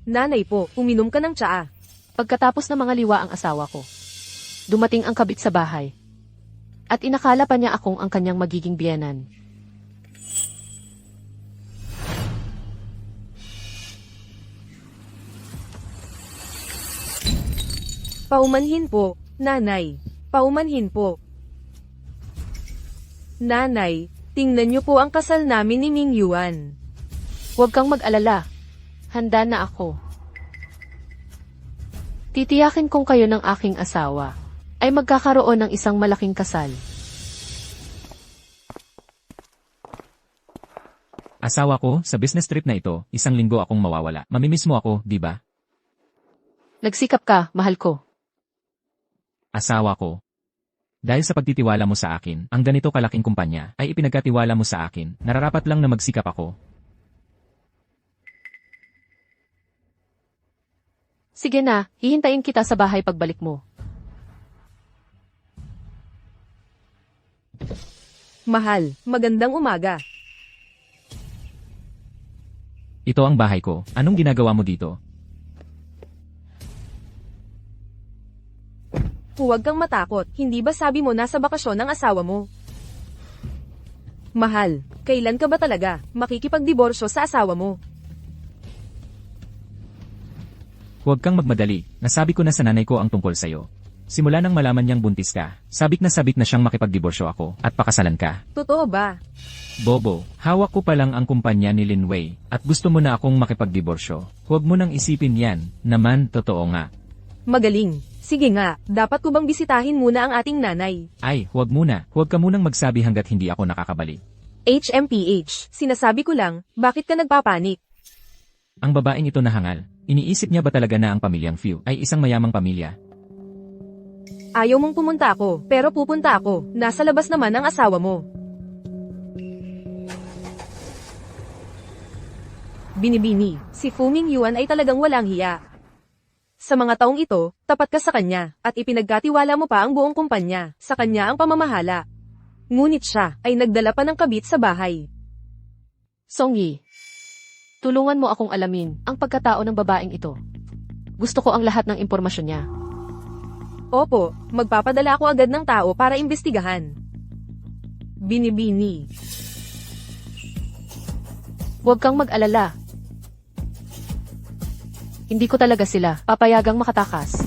Nanay po, uminom ka ng tsaa. Pagkatapos ng mga liwa ang asawa ko, dumating ang kabit sa bahay. At inakala pa niya akong ang kanyang magiging biyenan. Paumanhin po, nanay. Paumanhin po. Nanay, tingnan niyo po ang kasal namin ni Ming Yuan. Huwag kang mag-alala. Handa na ako. Titiyakin kong kayo ng aking asawa ay magkakaroon ng isang malaking kasal. Asawa ko, sa business trip na ito, 1 linggo akong mawawala. Mamimiss mo ako, di ba? Nagsikap ka, mahal ko. Asawa ko. Dahil sa pagtitiwala mo sa akin, ang ganito kalaking kumpanya ay ipinagkatiwala mo sa akin. Nararapat lang na magsikap ako. Sige na, hihintayin kita sa bahay pagbalik mo. Mahal, magandang umaga. Ito ang bahay ko. Anong ginagawa mo dito? Huwag kang matakot, hindi ba sabi mo nasa bakasyon ang asawa mo? Mahal, kailan ka ba talaga makikipagdiborsyo sa asawa mo? Huwag kang magmadali. Nasabi ko na sa nanay ko ang tungkol sa'yo. Simula nang malaman niyang buntis ka, sabik na siyang makipagdiborsyo ako at pakasalan ka. Totoo ba? Bobo, hawak ko pa lang ang kumpanya ni Lin Wei at gusto mo na akong makipagdiborsyo. Huwag mo nang isipin yan, naman totoo nga. Magaling. Sige nga, dapat ko bang bisitahin muna ang ating nanay? Ay, huwag muna. Huwag ka munang magsabi hanggat hindi ako nakakabalik. HMPH, sinasabi ko lang, bakit ka nagpapanik? Ang babaeng ito nahangal. Iniisip niya ba talaga na ang pamilyang Few ay isang mayamang pamilya? Ayaw mong pumunta ako, pero pupunta ako. Nasa labas naman ang asawa mo. Binibini, si Fuming Yuan ay talagang walang hiya. Sa mga taong ito, tapat ka sa kanya, at ipinagkatiwala mo pa ang buong kumpanya, sa kanya ang pamamahala. Ngunit siya, ay nagdala pa ng kabit sa bahay. Songyi, tulungan mo akong alamin ang pagkatao ng babaeng ito. Gusto ko ang lahat ng impormasyon niya. Opo, magpapadala ako agad ng tao para imbestigahan. Binibini. Huwag kang mag-alala. Hindi ko talaga sila papayagang makatakas.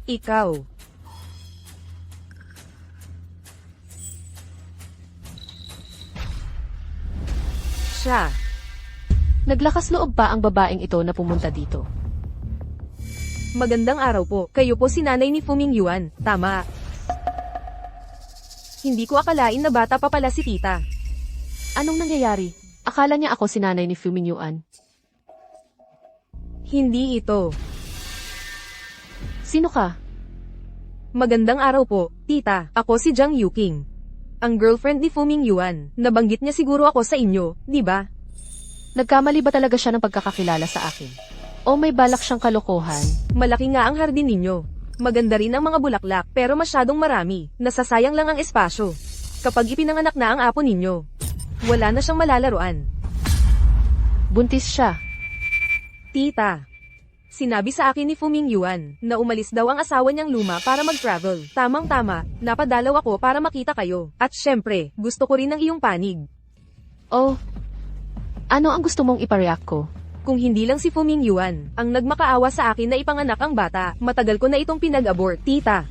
Ikaw. Siya. Naglakas loob ba ang babaeng ito na pumunta dito? Magandang araw po. Kayo po si nanay ni Fuming Yuan. Tama. Hindi ko akalain na bata pa pala si tita. Anong nangyayari? Akala niya ako si nanay ni Fuming Yuan. Hindi ito. Sino ka? Magandang araw po, tita. Ako si Jiang Yuking. Ang girlfriend ni Fuming Yuan. Nabanggit niya siguro ako sa inyo, di ba? Nagkamali ba talaga siya ng pagkakakilala sa akin? O may balak siyang kalokohan? Malaki nga ang hardin ninyo. Maganda rin ang mga bulaklak pero masyadong marami. Nasasayang lang ang espasyo. Kapag ipinanganak na ang apo ninyo, wala na siyang malalaruan. Buntis siya. Tita. Sinabi sa akin ni Fuming Yuan na umalis daw ang asawa niyang luma para mag-travel. Tamang-tama, napadalaw ako para makita kayo. At syempre, gusto ko rin ng iyong panig. Oh, ano ang gusto mong ipareact ko? Kung hindi lang si Fuming Yuan ang nagmakaawa sa akin na ipanganak ang bata, matagal ko na itong pinag-abort, tita.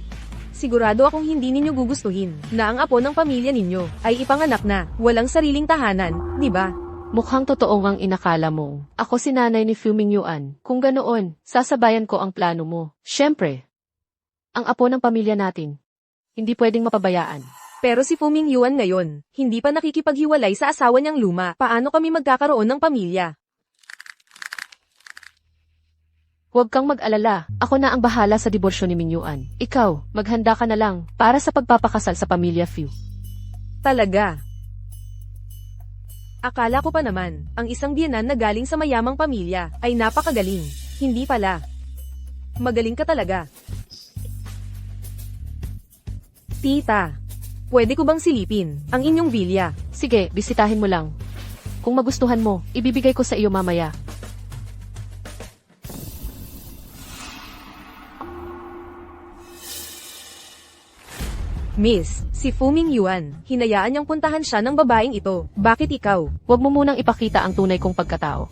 Sigurado akong hindi ninyo gugustuhin na ang apo ng pamilya ninyo ay ipanganak na, walang sariling tahanan, di ba? Mukhang totoo ngang inakala mo. Ako si nanay ni Fuming Yuan. Kung ganoon, sasabayan ko ang plano mo. Siyempre, ang apo ng pamilya natin. Hindi pwedeng mapabayaan. Pero si Fuming Yuan ngayon, hindi pa nakikipaghiwalay sa asawa niyang luma. Paano kami magkakaroon ng pamilya? Huwag kang mag-alala. Ako na ang bahala sa diborsyo ni Ming Yuan. Ikaw, maghanda ka na lang para sa pagpapakasal sa pamilya Fu. Talaga. Akala ko pa naman, ang isang biyenan na galing sa mayamang pamilya, ay napakagaling. Hindi pala. Magaling ka talaga. Tita, pwede ko bang silipin ang inyong vilya? Sige, bisitahin mo lang. Kung magustuhan mo, ibibigay ko sa iyo mamaya. Miss, si Fuming Yuan, hinayaan niyang puntahan siya ng babaeng ito. Bakit ikaw? Huwag mo munang ipakita ang tunay kong pagkatao.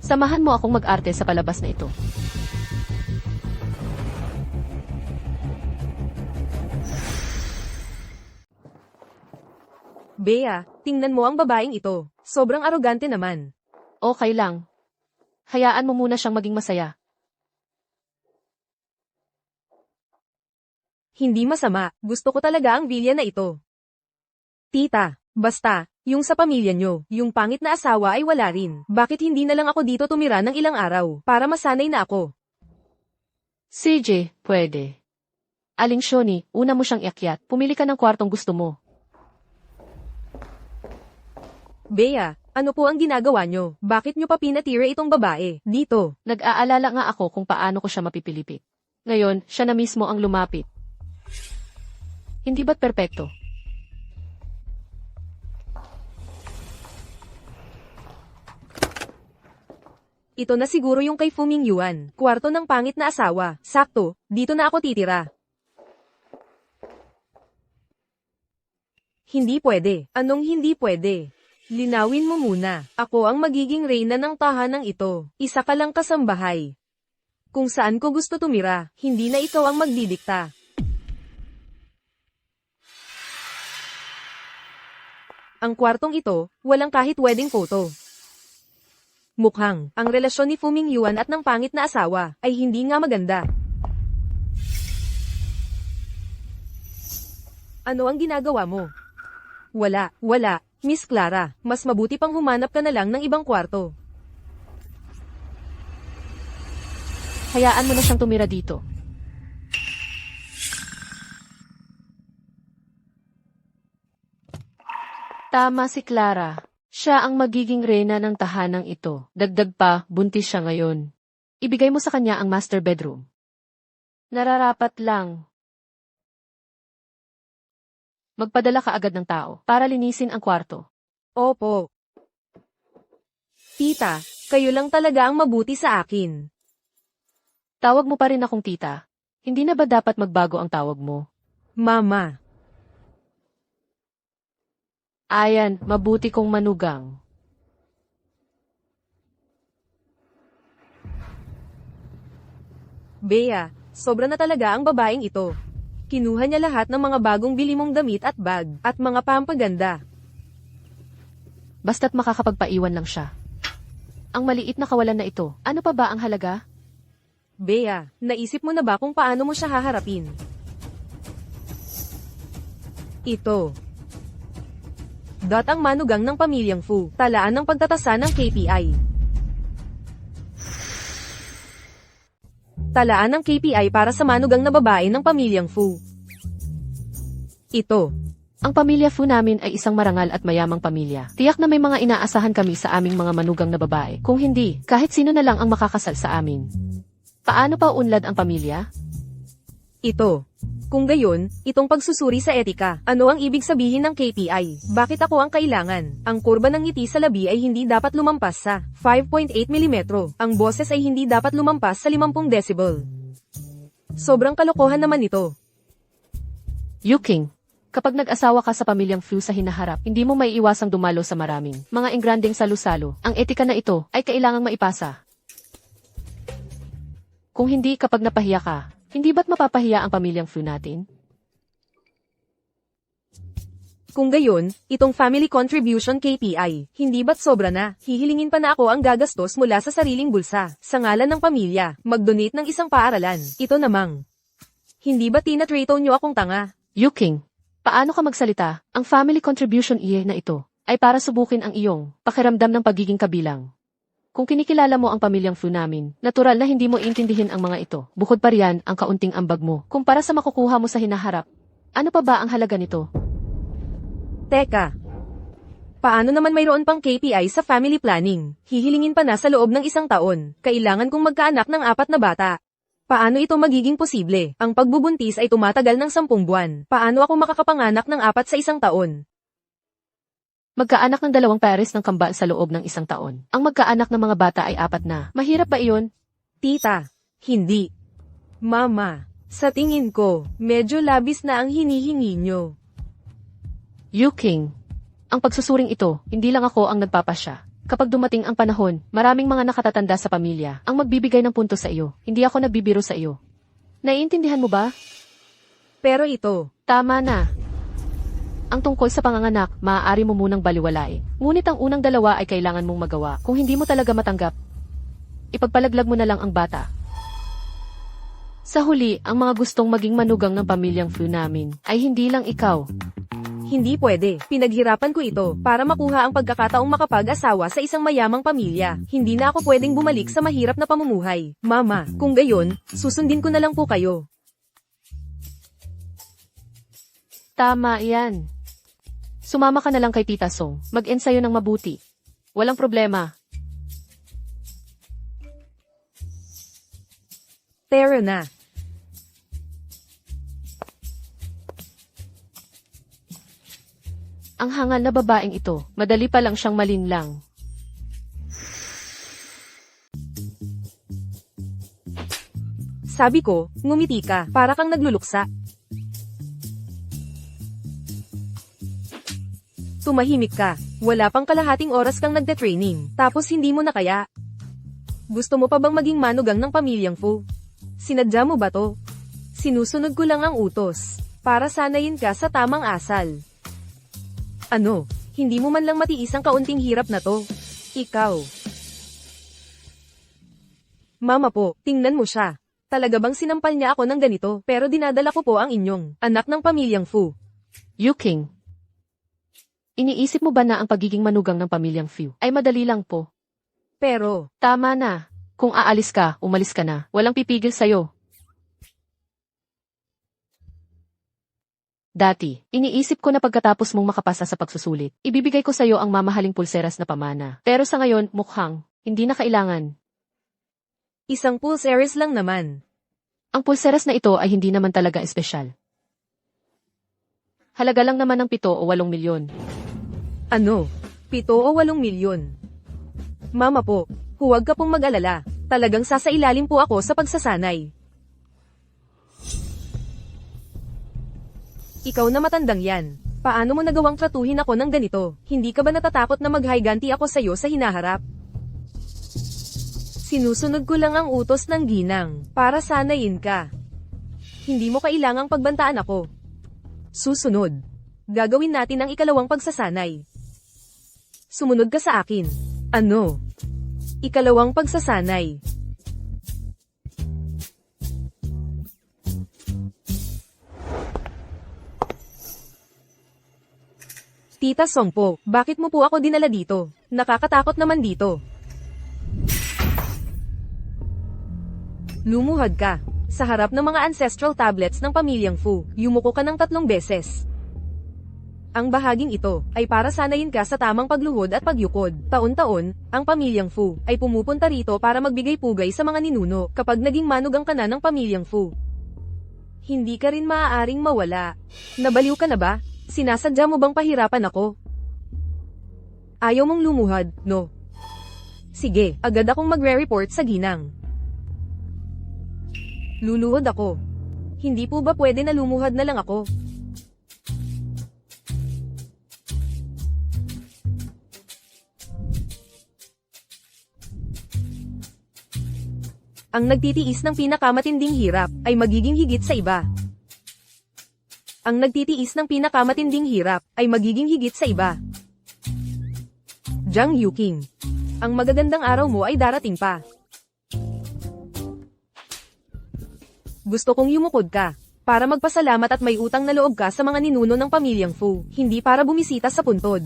Samahan mo akong mag-arte sa palabas na ito. Bea, tingnan mo ang babaeng ito. Sobrang arogante naman. Okay lang. Hayaan mo muna siyang maging masaya. Hindi masama, gusto ko talaga ang vilya na ito. Tita, basta, yung sa pamilya nyo, yung pangit na asawa ay wala rin. Bakit hindi na lang ako dito tumira ng ilang araw, para masanay na ako? CJ, pwede. Aling Shoni, una mo siyang iakyat. Pumili ka ng kwartong gusto mo. Bea, ano po ang ginagawa nyo? Bakit nyo pa pinatira itong babae, dito? Nag-aalala nga ako kung paano ko siya mapipilipit. Ngayon, siya na mismo ang lumapit. Hindi ba't perpekto? Ito na siguro yung kay Fuming Yuan, kwarto ng pangit na asawa. Sakto, dito na ako titira. Hindi pwede. Anong hindi pwede? Linawin mo muna. Ako ang magiging reyna ng tahanang ito. Isa ka lang kasambahay. Kung saan ko gusto tumira, hindi na ikaw ang magdidikta. Ang kwartong ito, walang kahit wedding photo. Mukhang, ang relasyon ni Fuming Yuan at ng pangit na asawa, ay hindi nga maganda. Ano ang ginagawa mo? Wala. Miss Clara, mas mabuti pang humanap ka na lang ng ibang kwarto. Hayaan mo na siyang tumira dito. Tama si Clara. Siya ang magiging reyna ng tahanang ito. Dagdag pa, buntis siya ngayon. Ibigay mo sa kanya ang master bedroom. Nararapat lang. Magpadala ka agad ng tao para linisin ang kwarto. Opo. Tita, kayo lang talaga ang mabuti sa akin. Tawag mo pa rin akong tita. Hindi na ba dapat magbago ang tawag mo? Mama. Ayan, mabuti kong manugang. Bea, sobra na talaga ang babaeng ito. Kinuha niya lahat ng mga bagong bili mong damit at bag, at mga pampaganda. Basta't makakapagpaiwan lang siya. Ang maliit na kawalan na ito, ano pa ba ang halaga? Bea, naisip mo na ba kung paano mo siya haharapin? Ito. Ang manugang ng pamilyang Fu, talaan ng pagtatasa ng KPI. Talaan ng KPI para sa manugang na babae ng pamilyang Fu. Ito. Ang pamilya Fu namin ay isang marangal at mayamang pamilya. Tiyak na may mga inaasahan kami sa aming mga manugang na babae. Kung hindi, kahit sino na lang ang makakasal sa amin. Paano pa unlad ang pamilya? Ito. Kung gayon, itong pagsusuri sa etika, ano ang ibig sabihin ng KPI? Bakit ako ang kailangan? Ang kurba ng ngiti sa labi ay hindi dapat lumampas sa 5.8 mm. Ang boses ay hindi dapat lumampas sa 50 decibel. Sobrang kalokohan naman ito. Yuking, kapag nag-asawa ka sa pamilyang Fu sa hinaharap, hindi mo may iwasang dumalo sa maraming mga engrandeng salo-salo. Ang etika na ito ay kailangang maipasa. Kung hindi kapag napahiya ka, hindi ba't mapapahiya ang pamilyang Fu natin? Kung gayon, itong family contribution KPI, hindi ba't sobra na? Hihilingin pa na ako ang gagastos mula sa sariling bulsa, sa ngalan ng pamilya, mag-donate ng isang paaralan. Ito namang. Hindi ba tinatrato nyo akong tanga? Yuking, paano ka magsalita? Ang family contribution iye na ito ay para subukin ang iyong pakiramdam ng pagiging kabilang. Kung kinikilala mo ang pamilyang Fu namin, natural na hindi mo intindihin ang mga ito. Bukod pa riyan ang kaunting ambag mo. Kumpara sa makukuha mo sa hinaharap, ano pa ba ang halaga nito? Teka. Paano naman mayroon pang KPI sa family planning? Hihilingin pa na sa loob ng 1 taon. Kailangan kong magkaanak ng 4 na bata. Paano ito magiging posible? Ang pagbubuntis ay tumatagal ng 10 buwan. Paano ako makakapanganak ng 4 sa 1 taon? Magkaanak ng 2 pares ng kambal sa loob ng 1 taon. Ang magkaanak ng mga bata ay 4 na. Mahirap ba iyon? Tita, hindi. Mama, sa tingin ko, medyo labis na ang hinihingi nyo. Yuking. Ang pagsusuring ito, hindi lang ako ang nagpapasya. Kapag dumating ang panahon, maraming mga nakatatanda sa pamilya ang magbibigay ng puntos sa iyo. Hindi ako nagbibiro sa iyo. Naiintindihan mo ba? Pero ito, Tama na. Ang tungkol sa panganganak, maaari mo munang baliwalain. Ngunit ang unang 2 ay kailangan mong magawa. Kung hindi mo talaga matanggap, ipagpalaglag mo na lang ang bata. Sa huli, ang mga gustong maging manugang ng pamilyang Fu namin ay hindi lang ikaw. hindi pwede. Pinaghirapan ko ito para makuha ang pagkakataong makapag-asawa sa isang mayamang pamilya. Hindi na ako pwedeng bumalik sa mahirap na pamumuhay. Mama, kung gayon, susundin ko na lang po kayo. Tama yan. Sumama ka na lang kay Tita Song. Mag-ensayo ng mabuti. Walang problema. Tara na. Ang hangal na babaeng ito, madali pa lang siyang malinlang. Sabi ko, ngumiti ka, para kang nagluluksa. Tumahimik ka, wala pang kalahating oras kang nagte-training, tapos hindi mo na kaya. Gusto mo pa bang maging manugang ng pamilyang Fu? Sinadya mo ba to? Sinusunod ko lang ang utos, para sanayin ka sa tamang asal. Ano, hindi mo man lang matiis ang kaunting hirap na to? Ikaw. Mama po, tingnan mo siya. Talaga bang sinampal niya ako ng ganito, pero dinadala ko po ang inyong anak ng pamilyang Fu. Yuking. Iniisip mo ba na ang pagiging manugang ng pamilyang Fu ay madali lang po? Pero, Tama na. Kung aalis ka, umalis ka na. Walang pipigil sa'yo. Dati, iniisip ko na pagkatapos mong makapasa sa pagsusulit, ibibigay ko sa'yo ang mamahaling pulseras na pamana. Pero sa ngayon, mukhang, hindi na kailangan. isang pulseras lang naman. Ang pulseras na ito ay hindi naman talaga espesyal. Halaga lang naman ng 7 o 8 milyon. Ano? 7 o 8 milyon? Mama po, huwag ka pong mag-alala. Talagang sasailalim po ako sa pagsasanay. Ikaw na matandang yan. Paano mo nagawang tratuhin ako ng ganito? Hindi ka ba natatakot na maghiganti ako sa'yo sa hinaharap? Sinusunod ko lang ang utos ng ginang, para sanayin ka. Hindi mo kailangang pagbantaan ako. Susunod. Gagawin natin ang 2 pagsasanay. Sumunod ka sa akin. Ano? 2 pagsasanay. Tita Song po, bakit mo po ako dinala dito? Nakakatakot naman dito. Lumuhad ka. Sa harap ng mga ancestral tablets ng pamilyang Fu, yumuko ka ng 3 beses. Ang bahaging ito ay para sanayin ka sa tamang pagluhod at pagyukod. Taon-taon, ang pamilyang Fu ay pumupunta rito para magbigay pugay sa mga ninuno kapag naging manugang ka na ng pamilyang Fu. Hindi ka rin maaaring mawala. Nabaliw ka na ba? Sinasadya mo bang pahirapan ako? Ayaw mong lumuhad, no? Sige, agad akong magre-report sa ginang. Luluhod ako. Hindi po ba pwede na lumuhad na lang ako? Ang nagtitiis ng pinakamatinding hirap ay magiging higit sa iba. Ang nagtitiis ng pinakamatinding hirap ay magiging higit sa iba. Jiang Yuking. Ang magagandang araw mo ay darating pa. Gusto kong yumukod ka, para magpasalamat at may utang na loob ka sa mga ninuno ng pamilyang Fu, hindi para bumisita sa puntod.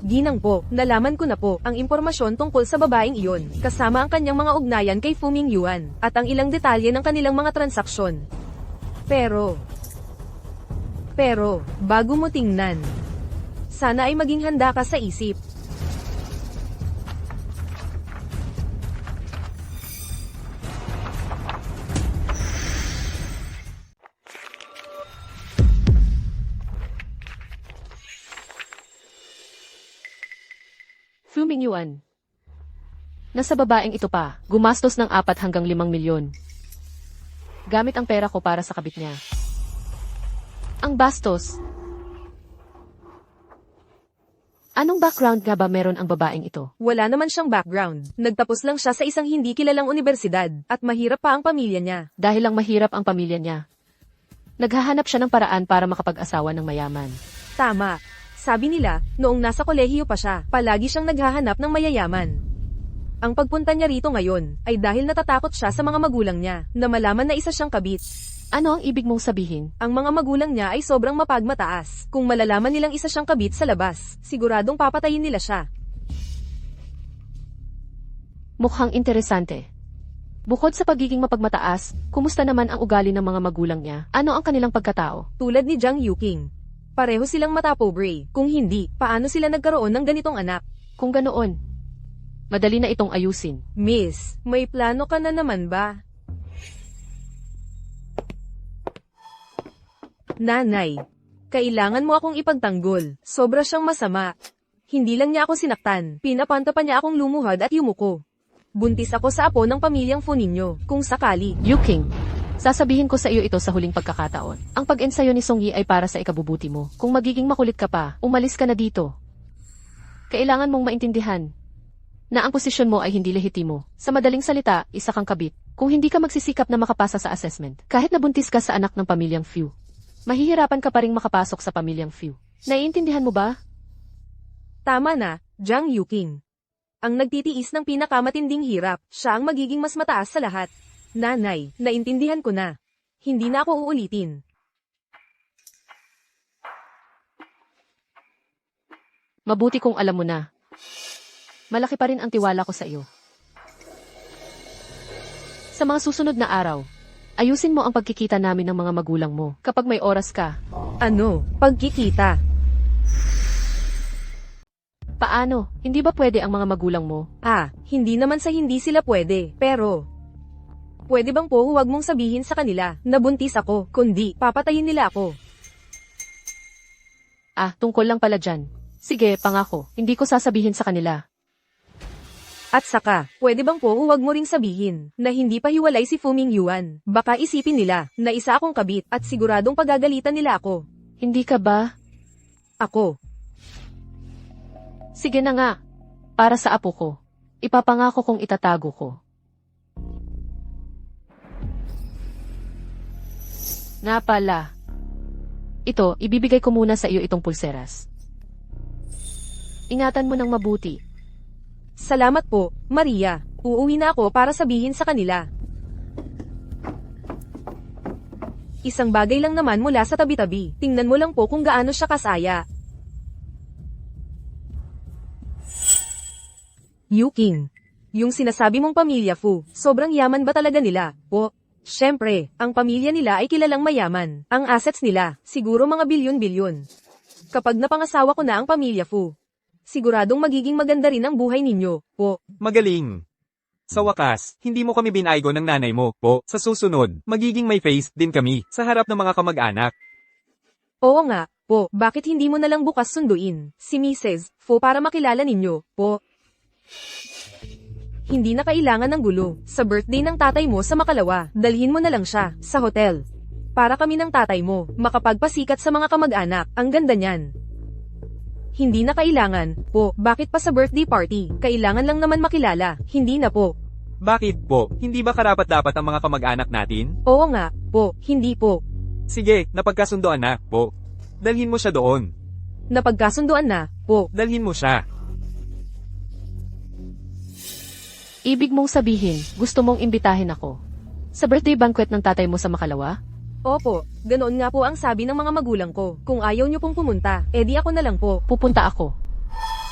Ginang po, nalaman ko na po ang impormasyon tungkol sa babaeng iyon, kasama ang kanyang mga ugnayan kay Fu Mingyuan, at ang ilang detalye ng kanilang mga transaksyon. Pero, Pero, bago mo tingnan, sana ay maging handa ka sa isip. Fu Mingyuan. Nasa babaeng ito pa, gumastos ng 4 hanggang 5 milyon. Gamit ang pera ko para sa kabit niya. Ang bastos. Anong background nga ba meron ang babaeng ito? Wala naman siyang background. Nagtapos lang siya sa isang hindi kilalang universidad, at mahirap pa ang pamilya niya. Dahil lang mahirap ang pamilya niya. Naghahanap siya ng paraan para makapag-asawa ng mayaman. Tama. Sabi nila, noong nasa kolehiyo pa siya, palagi siyang naghahanap ng mayayaman. Ang pagpunta niya rito ngayon, ay dahil natatakot siya sa mga magulang niya, na malaman na isa siyang kabit. Ano ang ibig mong sabihin? Ang mga magulang niya ay sobrang mapagmataas. Kung malalaman nilang isa siyang kabit sa labas, siguradong papatayin nila siya. Mukhang interesante. Bukod sa pagiging mapagmataas, kumusta naman ang ugali ng mga magulang niya? Ano ang kanilang pagkatao? Tulad ni Jang Yuking. Pareho silang matapobre. Kung hindi, paano sila nagkaroon ng ganitong anak? Kung ganoon, madali na itong ayusin. Miss, may plano ka na naman ba? Nanay, kailangan mo akong ipagtanggol. Sobra siyang masama. Hindi lang niya ako sinaktan, pinapanta pa niya akong lumuhad at yumuko. Buntis ako sa apo ng pamilyang Fu ninyo, kung sakali. Yuking, sasabihin ko sa iyo ito sa huling pagkakataon. Ang pag-ensayo ni Song Yi ay para sa ikabubuti mo. Kung magiging makulit ka pa, umalis ka na dito. Kailangan mong maintindihan na ang posisyon mo ay hindi lehitimo. Sa madaling salita, isa kang kabit. Kung hindi ka magsisikap na makapasa sa assessment, kahit nabuntis ka sa anak ng pamilyang Fu, mahihirapan ka pa ring makapasok sa pamilyang Fu. Naiintindihan mo ba? Tama na, Jang Yuking. Ang nagtitiis ng pinakamatinding hirap, siya ang magiging mas mataas sa lahat. Nanay, naintindihan ko na. Hindi na ako uulitin. Mabuti kung alam mo na. Malaki pa rin ang tiwala ko sa iyo. Sa mga susunod na araw, ayusin mo ang pagkikita namin ng mga magulang mo kapag may oras ka. Ano, pagkikita? Paano? Hindi ba pwede ang mga magulang mo? Hindi naman sa hindi sila pwede, pero pwede bang po huwag mong sabihin sa kanila na buntis ako, kundi papatayin nila ako. Tungkol lang pala dyan. Sige, pangako, hindi ko sasabihin sa kanila. At saka, pwede bang po huwag mo ring sabihin na hindi pa hiwalay si Fu Mingyuan. Baka isipin nila na isa akong kabit at siguradong pagagalitan nila ako. Hindi ka ba? Ako. Sige na nga. Para sa apo ko. Ipapangako kong itatago ko. Nga pala. Ito, ibibigay ko muna sa iyo itong pulseras. Ingatan mo ng mabuti. Salamat po, Maria. Uuwi na ako para sabihin sa kanila. Isang bagay lang naman mula sa tabi-tabi. Tingnan mo lang po kung gaano siya kasaya. Yuking. Yung sinasabi mong pamilya Fu, sobrang yaman ba talaga nila? Po. Syempre, ang pamilya nila ay kilalang mayaman. Ang assets nila, siguro mga bilyon-bilyon. Kapag napangasawa ko na ang pamilya Fu, siguradong magiging maganda rin ang buhay ninyo, po. Magaling. Sa wakas, hindi mo kami binaygo ng nanay mo, po. Sa susunod, magiging may face din kami sa harap ng mga kamag-anak. Oo nga, po. Bakit hindi mo na lang bukas sunduin si Mrs. Fu para makilala ninyo, po? Hindi na kailangan ng gulo. Sa birthday ng tatay mo sa Makalawa, dalhin mo na lang siya sa hotel. Para kami ng tatay mo makapagpasikat sa mga kamag-anak. Ang ganda niyan. Hindi na kailangan, po. Bakit pa sa birthday party? Kailangan lang naman makilala. Hindi na po. Bakit, po? Hindi ba karapat-dapat ang mga kamag-anak natin? Oo nga, po. Hindi po. Sige, napagkasundoan na, po. Dalhin mo siya doon. Napagkasunduan na, po. Dalhin mo siya. Ibig mong sabihin, gusto mong imbitahin ako. Sa birthday banquet ng tatay mo sa Makalawa? Opo, ganoon nga po ang sabi ng mga magulang ko. Kung ayaw niyo pong pumunta, edi ako na lang po. Pupunta ako.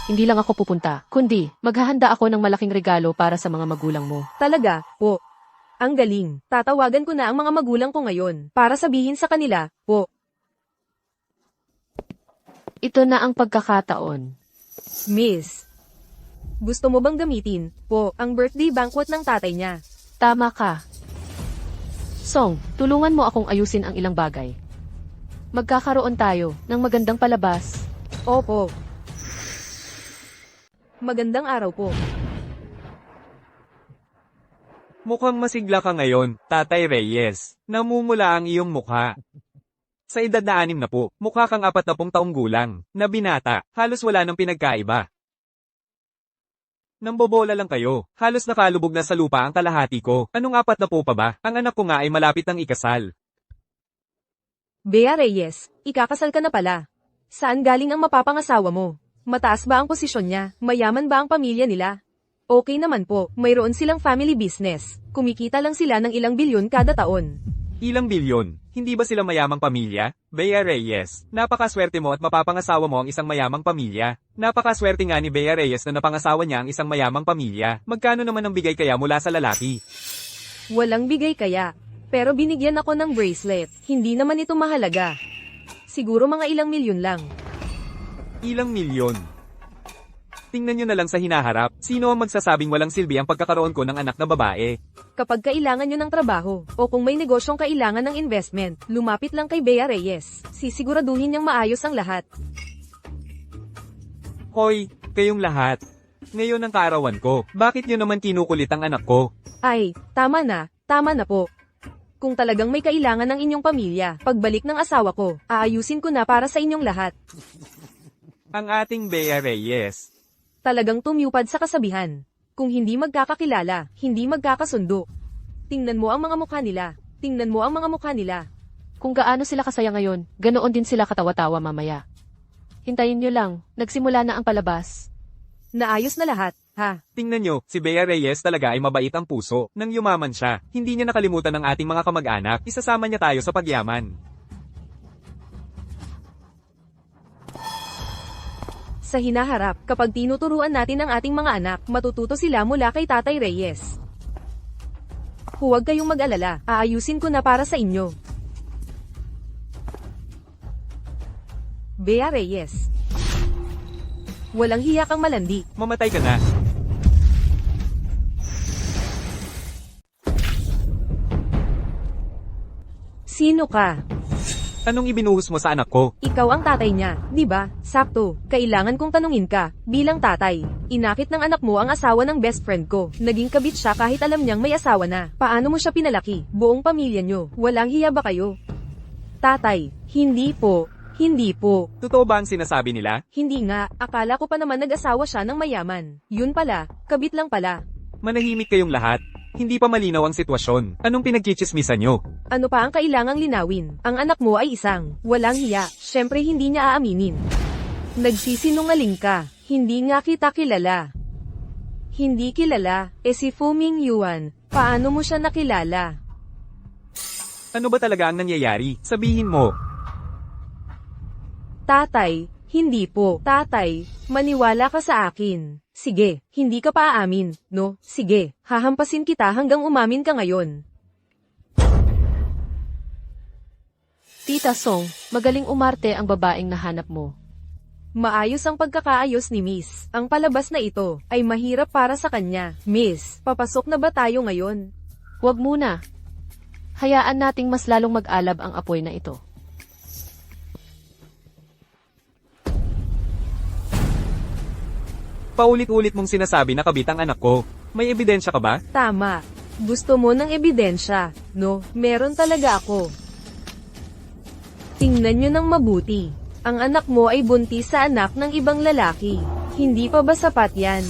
Hindi lang ako pupunta, kundi maghahanda ako ng malaking regalo para sa mga magulang mo. Talaga, po. Ang galing. Tatawagan ko na ang mga magulang ko ngayon para sabihin sa kanila, po. Ito na ang pagkakataon. Miss, gusto mo bang gamitin po ang birthday banquet ng tatay niya? Tama ka. Song, tulungan mo akong ayusin ang ilang bagay. Magkakaroon tayo ng magandang palabas. Opo. Magandang araw po. Mukhang masigla ka ngayon, Tatay Reyes. Namumula ang iyong mukha. Sa edad na 6 na po, mukha kang 40 taong gulang, na binata, halos wala nang pinagkaiba. Nambobola lang kayo, halos nakalubog na sa lupa ang kalahati ko. Anong 40 pa ba? Ang anak ko nga ay malapit ng ikasal. Bea Reyes, ikakasal ka na pala. Saan galing ang mapapangasawa mo? Mataas ba ang posisyon niya? Mayaman ba ang pamilya nila? Okay naman po, mayroon silang family business. Kumikita lang sila ng ilang bilyon kada taon. Ilang bilyon? Hindi ba sila mayamang pamilya? Bea Reyes, napakaswerte mo at mapapangasawa mo ang isang mayamang pamilya. Napakaswerte nga ni Bea Reyes na napangasawa niya ang isang mayamang pamilya. Magkano naman ang bigay kaya mula sa lalaki? Walang bigay kaya. Pero binigyan ako ng bracelet. Hindi naman ito mahalaga. Siguro mga ilang milyon lang. Ilang milyon? Tingnan nyo na lang sa hinaharap, sino ang magsasabing walang silbi ang pagkakaroon ko ng anak na babae? Kapag kailangan nyo ng trabaho, o kung may negosyong kailangan ng investment, lumapit lang kay Bea Reyes. Sisiguraduhin niyang maayos ang lahat. Hoy, kayong lahat. Ngayon ang kaarawan ko, bakit nyo naman kinukulit ang anak ko? Ay, tama na po. Kung talagang may kailangan ng inyong pamilya, pagbalik ng asawa ko, aayusin ko na para sa inyong lahat. Ang ating Bea Reyes. Talagang tumupad sa kasabihan. Kung hindi magkakakilala, hindi magkakasundo. Tingnan mo ang mga mukha nila. Tingnan mo ang mga mukha nila. Kung gaano sila kasaya ngayon, ganoon din sila katawa-tawa mamaya. Hintayin nyo lang, nagsimula na ang palabas. Naayos na lahat, ha? Tingnan nyo, si Bea Reyes talaga ay mabait ang puso. Nang yumaman siya, hindi niya nakalimutan ng ating mga kamag-anak, isasama niya tayo sa pagyaman. Sa hinaharap, kapag tinuturuan natin ang ating mga anak, matututo sila mula kay Tatay Reyes. Huwag kayong mag-alala, aayusin ko na para sa inyo. Bea Reyes. Walang hiya kang malandi. Mamatay ka na. Sino ka? Anong ibinuhos mo sa anak ko? Ikaw ang tatay niya, di ba? Sakto, kailangan kong tanungin ka, bilang tatay. Inakit ng anak mo ang asawa ng best friend ko. Naging kabit siya kahit alam niyang may asawa na. Paano mo siya pinalaki? Buong pamilya niyo. Walang hiya ba kayo? Tatay, hindi po. Hindi po. Totoo ba ang sinasabi nila? Hindi nga, akala ko pa naman nag-asawa siya ng mayaman. Yun pala, kabit lang pala. Manahimik kayong lahat. Hindi pa malinaw ang sitwasyon. Anong pinagchichismisan nyo? Ano pa ang kailangang linawin? Ang anak mo ay isang, walang hiya. Syempre hindi niya aaminin. Nagsisinungaling ka. Hindi nga kita kilala. Hindi kilala, si Fuming Yuan. Paano mo siya nakilala? Ano ba talaga ang nangyayari? Sabihin mo. Tatay, hindi po. Tatay, maniwala ka sa akin. Sige, hindi ka pa aamin, no? Sige, hahampasin kita hanggang umamin ka ngayon. Tita Song, magaling umarte ang babaeng nahanap mo. Maayos ang pagkakaayos ni Miss. Ang palabas na ito ay mahirap para sa kanya. Miss, papasok na ba tayo ngayon? Huwag muna. Hayaan nating mas lalong mag-alab ang apoy na ito. Paulit-ulit mong sinasabi na kabit ang anak ko. May ebidensya ka ba? Tama. Gusto mo ng ebidensya, no? Meron talaga ako. Tingnan nyo ng mabuti. Ang anak mo ay buntis sa anak ng ibang lalaki. Hindi pa ba sapat yan?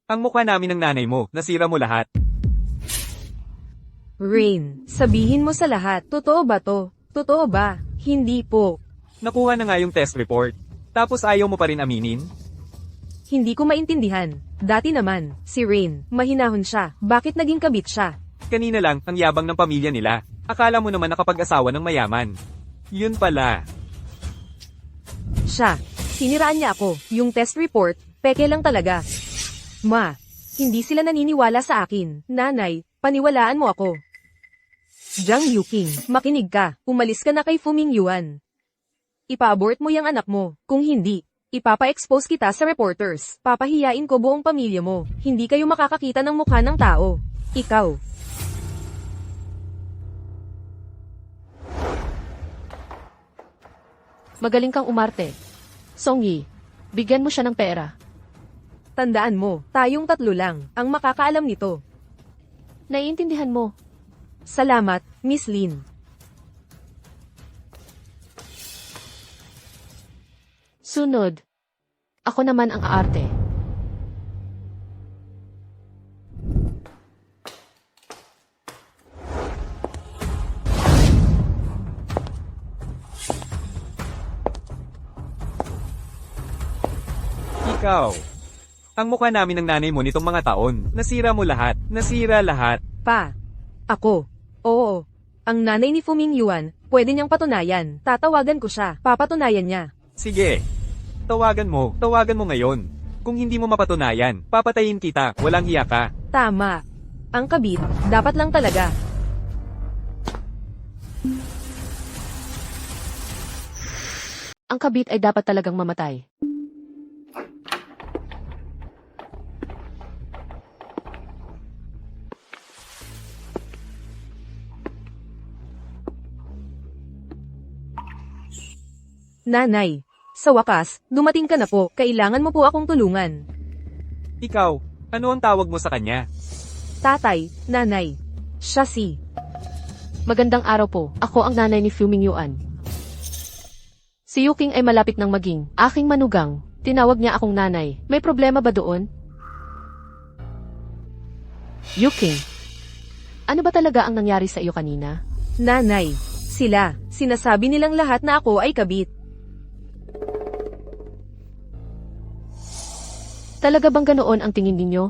Ang mukha namin ng nanay mo, nasira mo lahat. Rain, sabihin mo sa lahat, totoo ba to? Totoo ba? Hindi po. Nakuha na nga yung test report. Tapos ayaw mo pa rin aminin? Hindi ko maintindihan. Dati naman, si Rain, mahinahon siya. Bakit naging kabit siya? Kanina lang, ang yabang ng pamilya nila. Akala mo naman nakapag-asawa ng mayaman. Yun pala. Siya. Siniraan niya ako. Yung test report, peke lang talaga. Ma, Hindi sila naniniwala sa akin. Nanay, paniwalaan mo ako. Jiang Yuking, makinig ka. Umalis ka na kay Fuming Yuan. Ipa-abort mo yung anak mo. Kung hindi, ipapa-expose kita sa reporters. Papahiyain ko buong pamilya mo. Hindi kayo makakakita ng mukha ng tao. Ikaw. Magaling kang umarte. Song Yi, bigyan mo siya ng pera. Tandaan mo, tayong tatlo lang ang makakaalam nito. Naiintindihan mo. Salamat, Miss Lin. Sunod. Ako naman ang aarte. Ikaw. Ang mukha namin ng nanay mo nitong mga taon. Nasira mo lahat. Nasira lahat. Pa. Ako. Oo. Ang nanay ni Fuming Yuan, pwede niyang patunayan. Tatawagan ko siya. Papatunayan niya. Sige. Tawagan mo. Tawagan mo ngayon. Kung hindi mo mapatunayan, papatayin kita. Walang hiya ka. Tama. Ang kabit, dapat lang talaga. Ang kabit ay dapat talagang mamatay. Nanay. Sa wakas, dumating ka na po. Kailangan mo po akong tulungan. Ikaw, ano ang tawag mo sa kanya? Tatay, nanay. Siya si. Magandang araw po. Ako ang nanay ni Fuming Yuan. Si Yuking ay malapit ng maging aking manugang. Tinawag niya akong nanay. May problema ba doon? Yuking, ano ba talaga ang nangyari sa iyo kanina? Nanay. Sila. Sinasabi nilang lahat na ako ay kabit. Talaga bang ganoon ang tingin ninyo?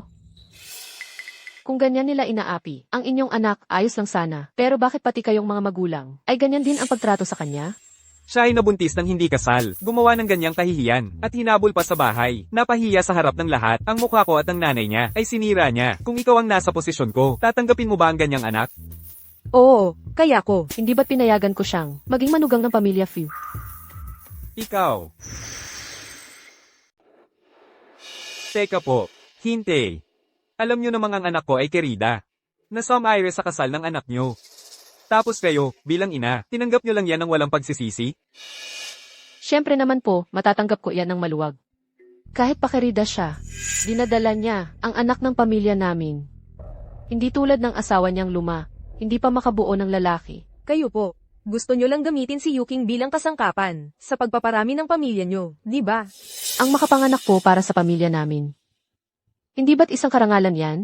Kung ganyan nila inaapi, ang inyong anak ayos lang sana. Pero bakit pati kayong mga magulang ay ganyan din ang pagtrato sa kanya? Siya ay nabuntis ng hindi kasal, gumawa ng ganyang kahihiyan, at hinabol pa sa bahay. Napahiya sa harap ng lahat, ang mukha ko at ang nanay niya ay sinira niya. Kung ikaw ang nasa posisyon ko, tatanggapin mo ba ang ganyang anak? Oo, kaya ko. Hindi ba't pinayagan ko siyang maging manugang ng pamilya Fu? Ikaw. Teka po, hintay. Alam niyo namang ang anak ko ay Kerida. Nasama sa kasal ng anak niyo. Tapos kayo, bilang ina, tinanggap niyo lang yan ng walang pagsisisi? Siyempre naman po, matatanggap ko yan ng maluwag. Kahit pakerida siya, dinadala niya ang anak ng pamilya namin. Hindi tulad ng asawa niyang luma, hindi pa makabuo ng lalaki. Kayo po. Gusto nyo lang gamitin si Yuking bilang kasangkapan sa pagpaparami ng pamilya nyo, di ba? Ang makapanganak po para sa pamilya namin. Hindi ba't isang karangalan yan?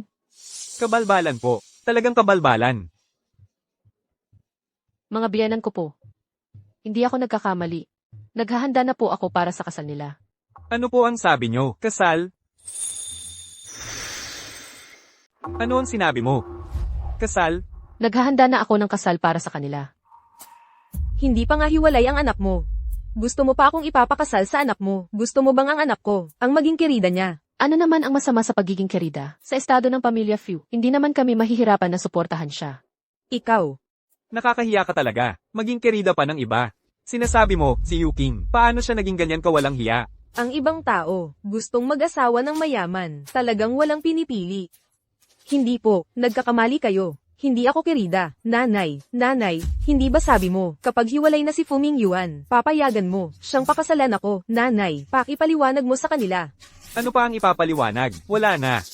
Kabalbalan po. Talagang kabalbalan. Mga biyanan ko po. Hindi ako nagkakamali. Naghahanda na po ako para sa kasal nila. Ano po ang sabi nyo? Kasal? Ano ang sinabi mo? Kasal? Naghahanda na ako ng kasal para sa kanila. Hindi pa nga hiwalay ang anak mo. Gusto mo pa akong ipapakasal sa anak mo. Gusto mo bang ang anak ko, ang maging kerida niya? Ano naman ang masama sa pagiging kerida? Sa estado ng pamilya Fu, hindi naman kami mahihirapan na suportahan siya. Ikaw. Nakakahiya ka talaga. Maging kerida pa ng iba. Sinasabi mo, si Yuking, paano siya naging ganyan kawalang hiya? Ang ibang tao, gustong mag-asawa ng mayaman, talagang walang pinipili. Hindi po, nagkakamali kayo. Hindi ako kerida. Nanay, hindi ba sabi mo, kapag hiwalay na si Fuming Yuan, papayagan mo, siyang pakasalan ako. Nanay, pakipaliwanag mo sa kanila. Ano pa ang ipapaliwanag? Wala na.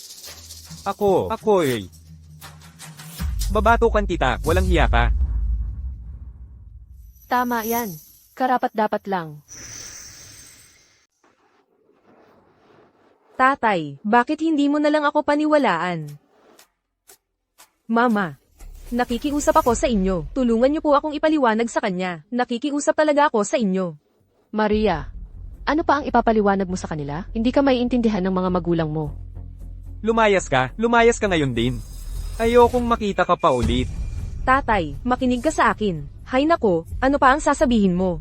Ako eh. Babatukan kita, walang hiya ka. Tama yan. Karapat-dapat lang. Tatay, bakit hindi mo na lang ako paniwalaan? Mama, nakikiusap ako sa inyo. Tulungan niyo po akong ipaliwanag sa kanya. Nakikiusap talaga ako sa inyo. Maria, ano pa ang ipapaliwanag mo sa kanila? Hindi ka maiintindihan ng mga magulang mo. Lumayas ka ngayon din. Ayokong makita ka pa ulit. Tatay, makinig ka sa akin. Hay nako, ano pa ang sasabihin mo?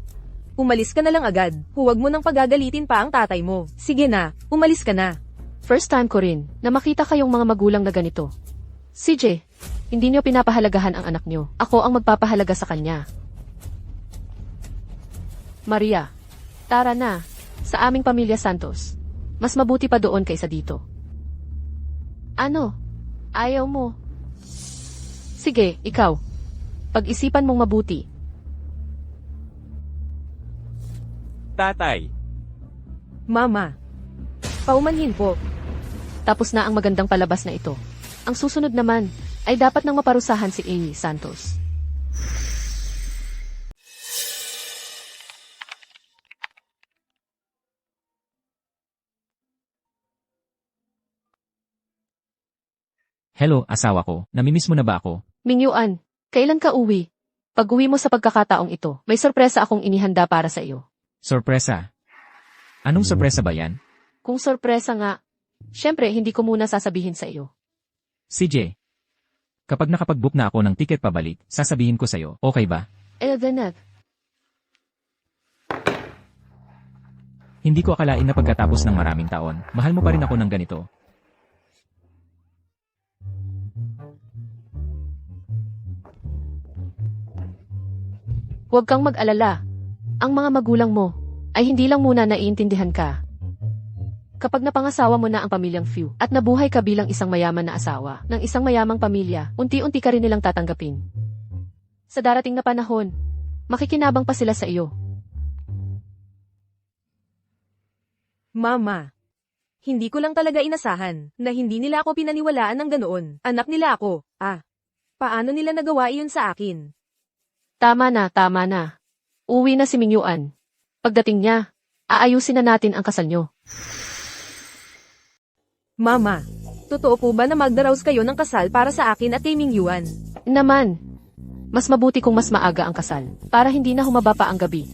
Umalis ka na lang agad. Huwag mo nang pagagalitin pa ang tatay mo. Sige na, umalis ka na. First time ko rin na makita kayong mga magulang na ganito. CJ, hindi niyo pinapahalagahan ang anak niyo. Ako ang magpapahalaga sa kanya. Maria, tara na. Sa aming pamilya Santos. Mas mabuti pa doon kaysa dito. Ano? Ayaw mo? Sige, ikaw. Pag-isipan mong mabuti. Tatay. Mama. Paumanhin po. Tapos na ang magandang palabas na ito. Ang susunod naman ay dapat nang maparusahan si Amy Santos. Hello, asawa ko. Namimiss mo na ba ako? Mingyuan, kailan ka uwi? Pag-uwi mo sa pagkakataong ito, may sorpresa akong inihanda para sa iyo. Sorpresa. Anong sorpresa ba yan? Kung sorpresa nga, syempre hindi ko muna sasabihin sa iyo. CJ. Kapag nakapag-book na ako ng ticket pabalik, sasabihin ko sa'yo, okay ba? Then, Hindi ko akalain na pagkatapos ng maraming taon, mahal mo pa rin ako ng ganito. huwag kang mag-alala. Ang mga magulang mo ay hindi lang muna naiintindihan ka. Kapag napangasawa mo na ang pamilyang Few at nabuhay ka bilang isang mayaman na asawa ng isang mayamang pamilya, unti-unti ka rin nilang tatanggapin. Sa darating na panahon, makikinabang pa sila sa iyo. Mama. Hindi ko lang talaga inasahan na hindi nila ako pinaniwalaan ng ganoon. Anak nila ako. Paano nila nagawa iyon sa akin? Tama na. Uwi na si Mingyuan. Pagdating niya, aayusin na natin ang kasal niyo. Mama, totoo po ba na magdaraos kayo ng kasal para sa akin at kay Mingyuan? Naman, mas mabuti kung mas maaga ang kasal, para hindi na humaba pa ang gabi.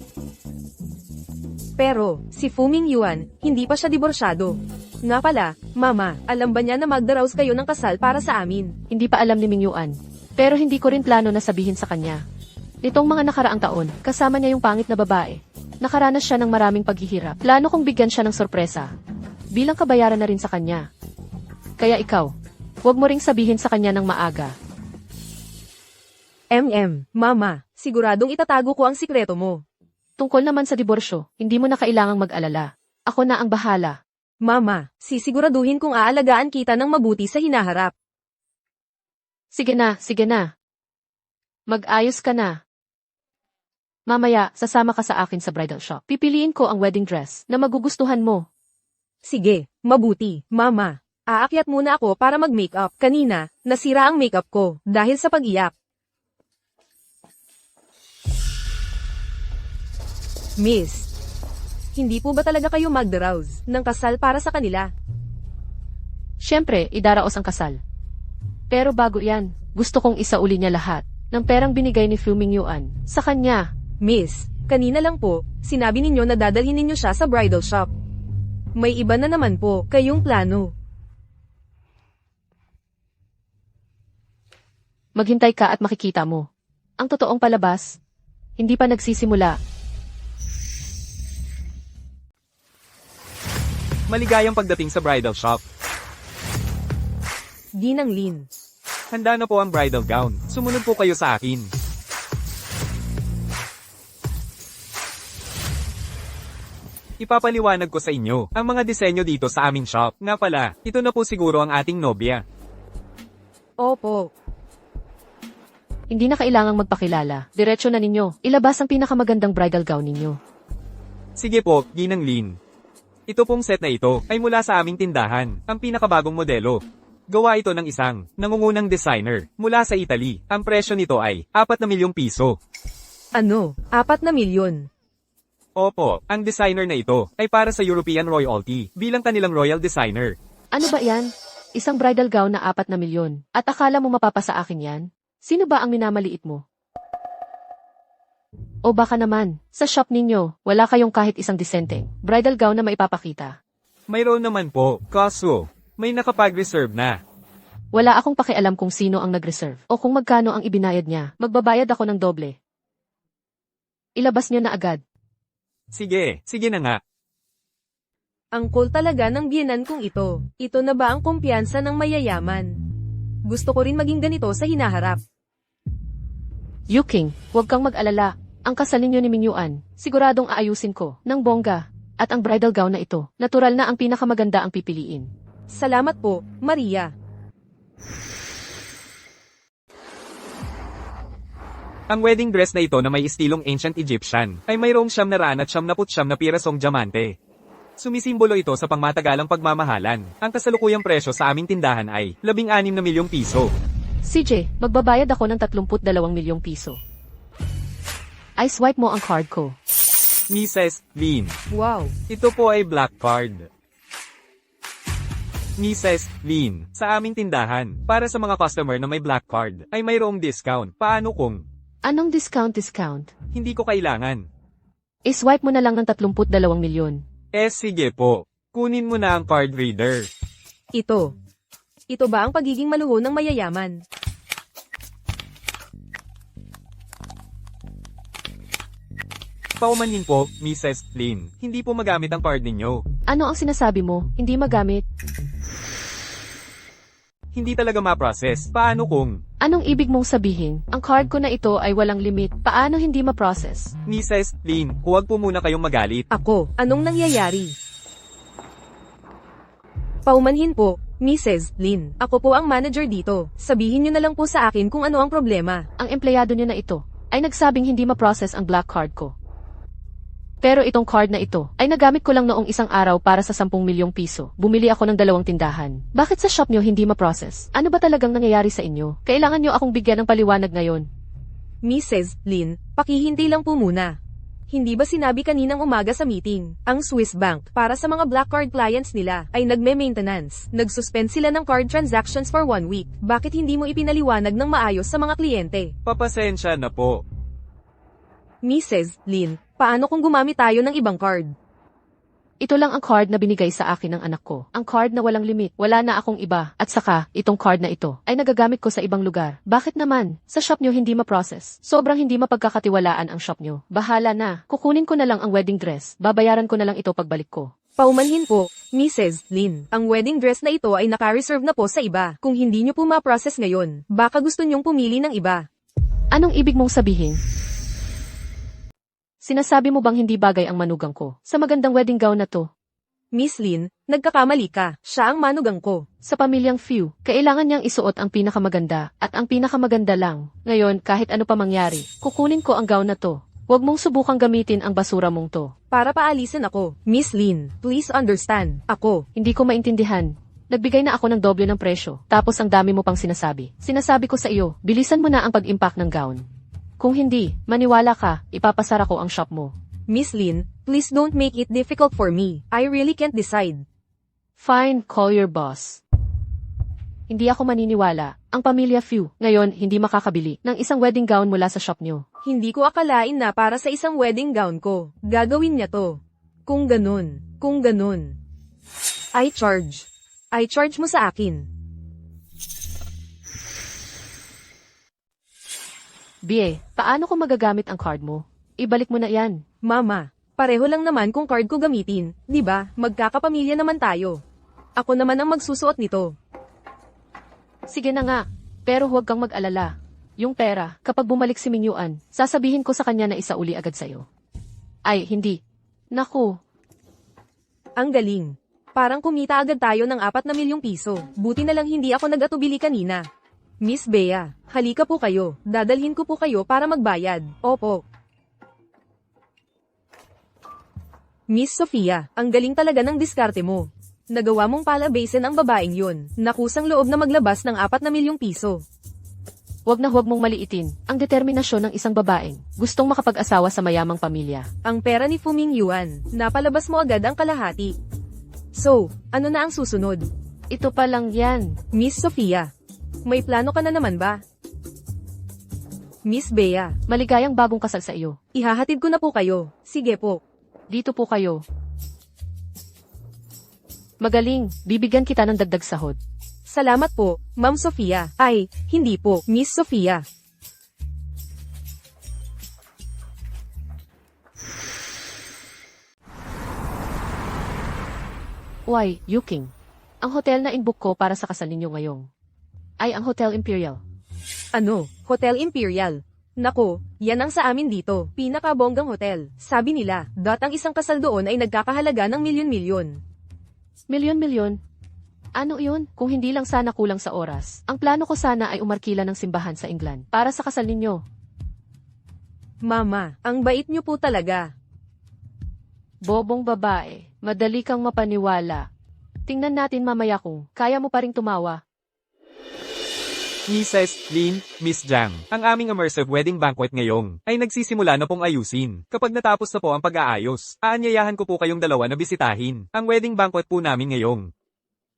Pero, si Fu Mingyuan, hindi pa siya diborsyado. Nga pala, Mama, alam ba niya na magdaraos kayo ng kasal para sa amin? Hindi pa alam ni Mingyuan, pero hindi ko rin plano na sabihin sa kanya. Nitong mga nakaraang taon, kasama niya yung pangit na babae. Nakaranas siya ng maraming paghihirap. Plano kong bigyan siya ng sorpresa. Bilang kabayaran na rin sa kanya. Kaya ikaw, huwag mo ring sabihin sa kanya ng maaga. Mama, siguradong itatago ko ang sikreto mo. Tungkol naman sa diborsyo, hindi mo na kailangang mag-alala. Ako na ang bahala. Mama, sisiguraduhin kong aalagaan kita ng mabuti sa hinaharap. Sige na. Mag-ayos ka na. Mamaya, sasama ka sa akin sa bridal shop. Pipiliin ko ang wedding dress na magugustuhan mo. Sige, mabuti. Mama, aakyat muna ako para mag-makeup. Kanina, nasira ang makeup ko dahil sa pag-iyak. Miss, hindi po ba talaga kayo magdaraos ng kasal para sa kanila? Siyempre, idaraos ang kasal. Pero bago yan, gusto kong isauli niya lahat ng perang binigay ni Fu Mingyuan sa kanya. Miss, kanina lang po, sinabi ninyo na dadalhin ninyo siya sa bridal shop. May iba na naman po kayong plano. Maghintay ka at makikita mo. Ang totoong palabas, hindi pa nagsisimula. Maligayang pagdating sa bridal shop. Ginang Lin. Handa na po ang bridal gown. Sumunod po kayo sa akin. Ipapaliwanag ko sa inyo ang mga disenyo dito sa aming shop. Nga pala, ito na po siguro ang ating nobya. Opo. Hindi na kailangang magpakilala. Diretso na ninyo. Ilabas ang pinakamagandang bridal gown ninyo. Sige po, Ginang Lin. Ito pong set na ito ay mula sa aming tindahan, ang pinakabagong modelo. Gawa ito ng isang nangungunang designer mula sa Italy. Ang presyo nito ay 4 na milyong piso. Ano? 4 na milyon. Opo, ang designer na ito ay para sa European royalty bilang kanilang royal designer. Ano ba yan? Isang bridal gown na 4 na milyon. At akala mo mapapasa akin yan? Sino ba ang minamaliit mo? O baka naman, sa shop ninyo, wala kayong kahit isang disenteng bridal gown na maipapakita. Mayroon naman po, kaso may nakapag-reserve na. Wala akong pakialam kung sino ang nag-reserve o kung magkano ang ibinayad niya. Magbabayad ako ng doble. Ilabas niyo na agad. Sige na nga. Ang cool talaga ng biyenan kong ito. Ito na ba ang kumpiyansa ng mayayaman? Gusto ko rin maging ganito sa hinaharap. Yuking, huwag kang mag-alala. Ang kasal ninyo ni Mingyuan, siguradong aayusin ko, ng bongga. At ang bridal gown na ito, natural na ang pinakamaganda ang pipiliin. Salamat po, Maria. Ang wedding dress na ito na may estilong ancient Egyptian ay mayroong 900 at 79 na pirasong diamante. Sumisimbolo ito sa pangmatagalang pagmamahalan. Ang kasalukuyang presyo sa aming tindahan ay 16 na milyong piso. CJ, magbabayad ako ng 32 milyong piso. I swipe mo ang card ko. Mrs. Lin, Wow. ito po ay black card. Mrs. Lin, sa aming tindahan, para sa mga customer na may black card, ay mayroong discount. Paano kung Anong discount? hindi ko kailangan? I-swipe mo na lang ng 32 milyon. Sige po. Kunin mo na ang card reader. Ito. Ito ba ang pagiging maluho ng mayayaman? Paumanhin po, Mrs. Lin. Hindi po magamit ang card ninyo. Ano ang sinasabi mo? Hindi magamit? Hindi talaga ma-process. Paano kung Anong ibig mong sabihin? Ang card ko na ito ay walang limit. Paano hindi ma-process? Mrs. Lin, huwag po muna kayong magalit. Ako, anong nangyayari? Paumanhin po, Mrs. Lin. Ako po ang manager dito. Sabihin niyo na lang po sa akin kung ano ang problema. Ang empleyado niyo na ito ay nagsabing hindi ma-process ang black card ko. Pero itong card na ito ay nagamit ko lang noong isang araw para sa 10 milyong piso. Bumili ako ng 2 tindahan. Bakit sa shop niyo hindi ma-process? Ano ba talagang nangyayari sa inyo? Kailangan niyo akong bigyan ng paliwanag ngayon. Mrs. Lin, pakihintay lang po muna. Hindi ba sinabi kaninang umaga sa meeting, ang Swiss Bank, para sa mga black card clients nila, ay nagme-maintenance. Nag-suspend sila ng card transactions for 1 week. Bakit hindi mo ipinaliwanag ng maayos sa mga kliyente? Papasensya na po. Mrs. Lin, paano kung gumamit tayo ng ibang card? Ito lang ang card na binigay sa akin ng anak ko. Ang card na walang limit. Wala na akong iba. At saka, itong card na ito ay nagagamit ko sa ibang lugar. Bakit naman? Sa shop nyo hindi ma-process. Sobrang hindi mapagkakatiwalaan ang shop nyo. Bahala na. Kukunin ko na lang ang wedding dress. Babayaran ko na lang ito pagbalik ko. Paumanhin po, Mrs. Lin. Ang wedding dress na ito ay naka-reserve na po sa iba. Kung hindi nyo po ma-process ngayon, baka gusto nyong pumili ng iba. Anong ibig mong sabihin? Sinasabi mo bang hindi bagay ang manugang ko sa magandang wedding gown na to? Miss Lin, nagkakamali ka. Siya ang manugang ko. Sa pamilyang Few, kailangan niyang isuot ang pinakamaganda at ang pinakamaganda lang. Ngayon, kahit ano pa mangyari, kukunin ko ang gown na to. Huwag mong subukang gamitin ang basura mong to. Para paalisin ako. Miss Lin, please understand. Ako. Hindi ko maintindihan. Nagbigay na ako ng doble ng presyo, tapos ang dami mo pang sinasabi. Sinasabi ko sa iyo, bilisan mo na ang pag-impact ng gown. Kung hindi, maniwala ka, ipapasara ko ang shop mo. Miss Lin, please don't make it difficult for me. I really can't decide. Fine, call your boss. Hindi ako maniniwala. Ang pamilya Few, ngayon, hindi makakabili ng isang wedding gown mula sa shop nyo. Hindi ko akalain na para sa isang wedding gown ko, gagawin niya to. Kung ganun. I charge mo sa akin. Bie, paano ko magagamit ang card mo? Ibalik mo na yan. Mama, pareho lang naman kung card ko gamitin, di ba? Magkakapamilya naman tayo. Ako naman ang magsusuot nito. Sige na nga, pero huwag kang mag-alala. Yung pera, kapag bumalik si Mingyuan, sasabihin ko sa kanya na isauli agad sa'yo. Ay, hindi. Naku, Ang galing. Parang kumita agad tayo ng 4 na milyong piso. Buti na lang hindi ako nag-atubili kanina. Miss Bea, halika po kayo. Dadalhin ko po kayo para magbayad. Opo. Miss Sofia, ang galing talaga ng diskarte mo. Nagawa mong palabasin ang babaeng yun. Nakusang loob na maglabas ng 4 na milyong piso. huwag mong maliitin ang determinasyon ng isang babaeng gustong makapag-asawa sa mayamang pamilya. Ang pera ni Fuming Yuan, napalabas mo agad ang kalahati. So, ano na ang susunod? Ito pa lang yan. Miss Sofia, may plano ka na naman ba? Miss Bea, Maligayang bagong kasal sa iyo. ihahatid ko na po kayo. Sige po. Dito po kayo. Magaling, bibigyan kita ng dagdag sahod. Salamat po, Ma'am Sofia. Ay, hindi po, Miss Sofia. Why, Yuking? Ang hotel na inbook ko para sa kasal ninyo ngayong ay ang Hotel Imperial. Ano? Hotel Imperial. Nako, yan ang sa amin dito. Pinakabonggang hotel. Sabi nila, ang isang kasal doon ay nagkakahalaga ng milyon-milyon. Milyon-milyon? Ano iyon? Kung hindi lang sana kulang sa oras. Ang plano ko sana ay umarkila ng simbahan sa England para sa kasal ninyo. Mama, ang bait niyo po talaga. Bobong babae, madali kang mapaniwala. Tingnan natin mamaya kung kaya mo pa ring tumawa. Mrs. Lin, Miss Jiang, ang aming immersive wedding banquet ngayong ay nagsisimula na pong ayusin. Kapag natapos na po ang pag-aayos, aanyayahan ko po kayong dalawa na bisitahin. Ang wedding banquet po namin ngayong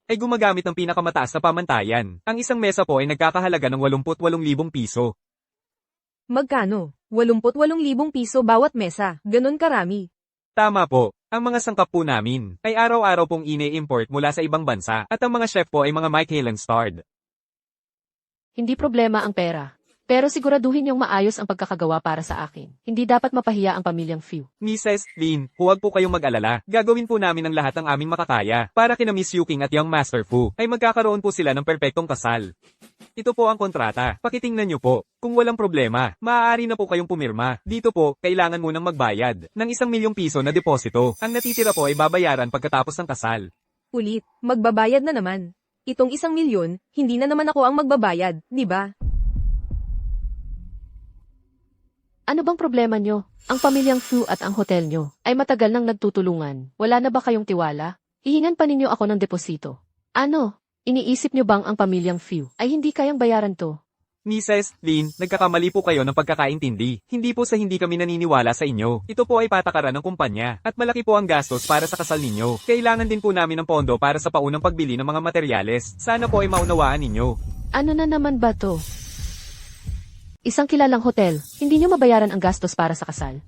ay gumagamit ng pinakamataas na pamantayan. Ang isang mesa po ay nagkakahalaga ng 88,000 piso. Magkano? 88,000 piso bawat mesa. Ganon karami. Tama po. Ang mga sangkap po namin ay araw-araw pong ine-import mula sa ibang bansa at ang mga chef po ay mga Michelin-starred. Hindi problema ang pera. Pero siguraduhin yung maayos ang pagkakagawa para sa akin. Hindi dapat mapahiya ang pamilyang Few. Mrs. Lin, huwag po kayong mag-alala. Gagawin po namin ang lahat ng aming makakaya para kina Miss Yuking at Young Master Fu ay magkakaroon po sila ng perpektong kasal. Ito po ang kontrata. Pakitingnan niyo po. Kung walang problema, maaari na po kayong pumirma. Dito po, kailangan munang magbayad ng 1,000,000 piso na deposito. Ang natitira po ay babayaran pagkatapos ng kasal. Ulit, magbabayad na naman. Itong 1,000,000, hindi na naman ako ang magbabayad, di ba? Ano bang problema nyo? Ang pamilyang Fu at ang hotel nyo ay matagal nang nagtutulungan. Wala na ba kayong tiwala? Hihingan pa ninyo ako ng deposito. Ano? Iniisip nyo bang ang pamilyang Fu ay hindi kayang bayaran to? Mrs. Lin, nagkakamali po kayo ng pagkakaintindi. Hindi po sa hindi kami naniniwala sa inyo. Ito po ay patakaran ng kumpanya. At malaki po ang gastos para sa kasal ninyo. Kailangan din po namin ng pondo para sa paunang pagbili ng mga materyales. Sana po ay maunawaan ninyo. Ano na naman ba to? Isang kilalang hotel, hindi nyo mabayaran ang gastos para sa kasal.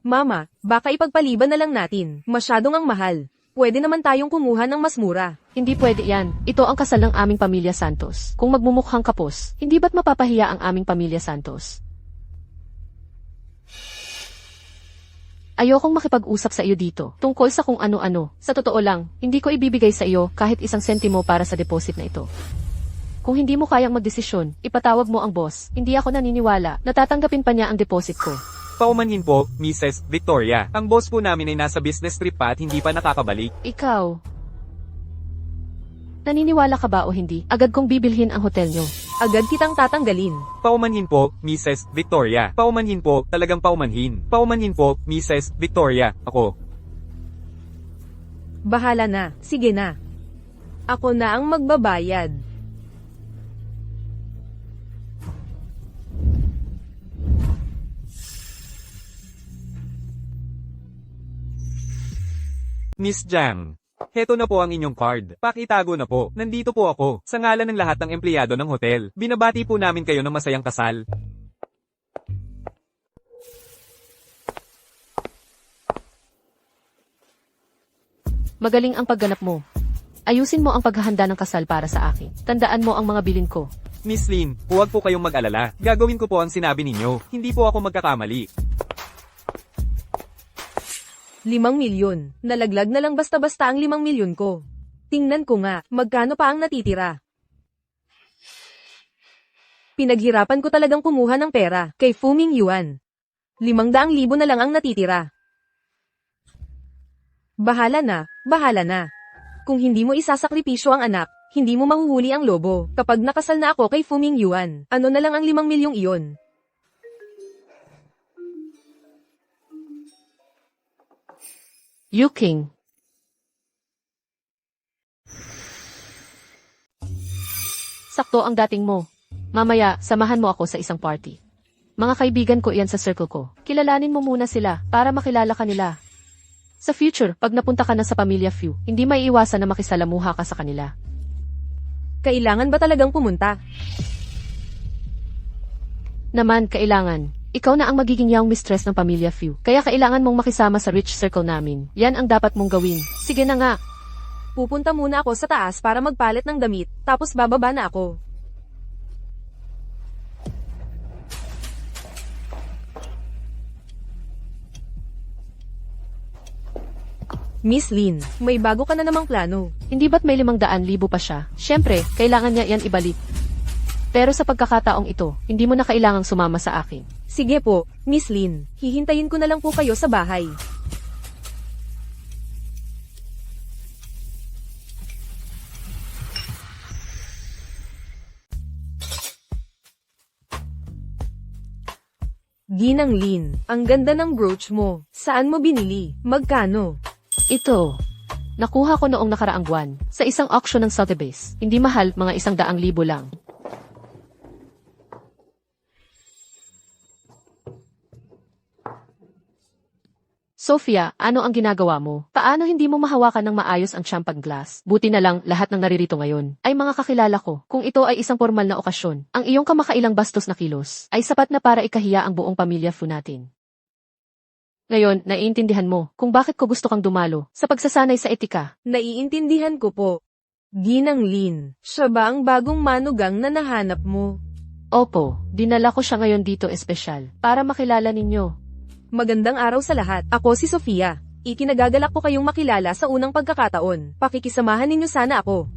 Mama, baka ipagpaliban na lang natin. Masyadong ang mahal. Pwede naman tayong kumuha ng mas mura. Hindi pwede yan. Ito ang kasal ng aming pamilya Santos. Kung magmumukhang kapos, hindi ba't mapapahiya ang aming pamilya Santos? Ayokong makipag-usap sa iyo dito, tungkol sa kung ano-ano. Sa totoo lang, hindi ko ibibigay sa iyo kahit 1 sentimo para sa deposit na ito. Kung hindi mo kayang magdesisyon, ipatawag mo ang boss. Hindi ako naniniwala na tatanggapin pa niya ang deposit ko. Paumanhin po, Mrs. Victoria. Ang boss po namin ay nasa business trip pa at hindi pa nakakabalik. Ikaw, naniniwala ka ba o hindi? Agad kong bibilhin ang hotel nyo. Agad kitang tatanggalin. Paumanhin po, Mrs. Victoria. Paumanhin po, talagang paumanhin. Paumanhin po, Mrs. Victoria. Ako. Bahala na. Sige na. Ako na ang magbabayad. Miss Jiang, heto na po ang inyong card. Pakitago na po. Nandito po ako, sa ngalan ng lahat ng empleyado ng hotel. Binabati po namin kayo ng masayang kasal. Magaling ang pagganap mo. Ayusin mo ang paghahanda ng kasal para sa akin. Tandaan mo ang mga bilin ko. Miss Lin, huwag po kayong mag-alala. Gagawin ko po ang sinabi ninyo. Hindi po ako magkakamali. 5 milyon. Nalaglag na lang basta-basta ang 5 milyon ko. Tingnan ko nga, magkano pa ang natitira. Pinaghirapan ko talagang kumuha ng pera, kay Fuming Yuan. 500,000 na lang ang natitira. Bahala na, bahala na. Kung hindi mo isasakripisyo ang anak, hindi mo mahuhuli ang lobo. Kapag nakasal na ako kay Fuming Yuan, ano na lang ang 5 milyong iyon? Yuking. Sakto ang dating mo. Mamaya, samahan mo ako sa isang party. Mga kaibigan ko iyan sa circle ko. Kilalanin mo muna sila para makilala ka nila. Sa future, pag napunta ka na sa pamilya Few, hindi maiiwasan na makisalamuha ka sa kanila. Kailangan ba talagang pumunta? Naman, kailangan. Ikaw na ang magiging young mistress ng pamilya Few. Kaya kailangan mong makisama sa rich circle namin. Yan ang dapat mong gawin. Sige na nga. Pupunta muna ako sa taas para magpalit ng damit, tapos bababa na ako. Miss Lin, may bago ka na namang plano. Hindi ba't may 500,000 pa siya? Siyempre, kailangan niya yan ibalik. Pero sa pagkakataong ito, hindi mo na kailangang sumama sa akin. Sige po, Miss Lin. Hihintayin ko na lang po kayo sa bahay. Ginang Lin, ang ganda ng brooch mo. Saan mo binili? Magkano? Ito. Nakuha ko noong nakaraang buwan, sa isang auction ng Sotheby's. Hindi mahal, mga 100,000 lang. Sophia, ano ang ginagawa mo? Paano hindi mo mahawakan ng maayos ang champagne glass? Buti na lang, lahat ng naririto ngayon ay mga kakilala ko. Kung ito ay isang formal na okasyon, ang iyong kamakailang bastos na kilos ay sapat na para ikahiya ang buong pamilya Fu natin. Ngayon, naiintindihan mo kung bakit ko gusto kang dumalo sa pagsasanay sa etika. Naiintindihan ko po. Ginang Lin, siya ba ang bagong manugang na nahanap mo? Opo, dinala ko siya ngayon dito espesyal para makilala ninyo. Magandang araw sa lahat. Ako si Sofia. Ikinagagalak ko kayong makilala sa unang pagkakataon. Pakikisamahan ninyo sana ako.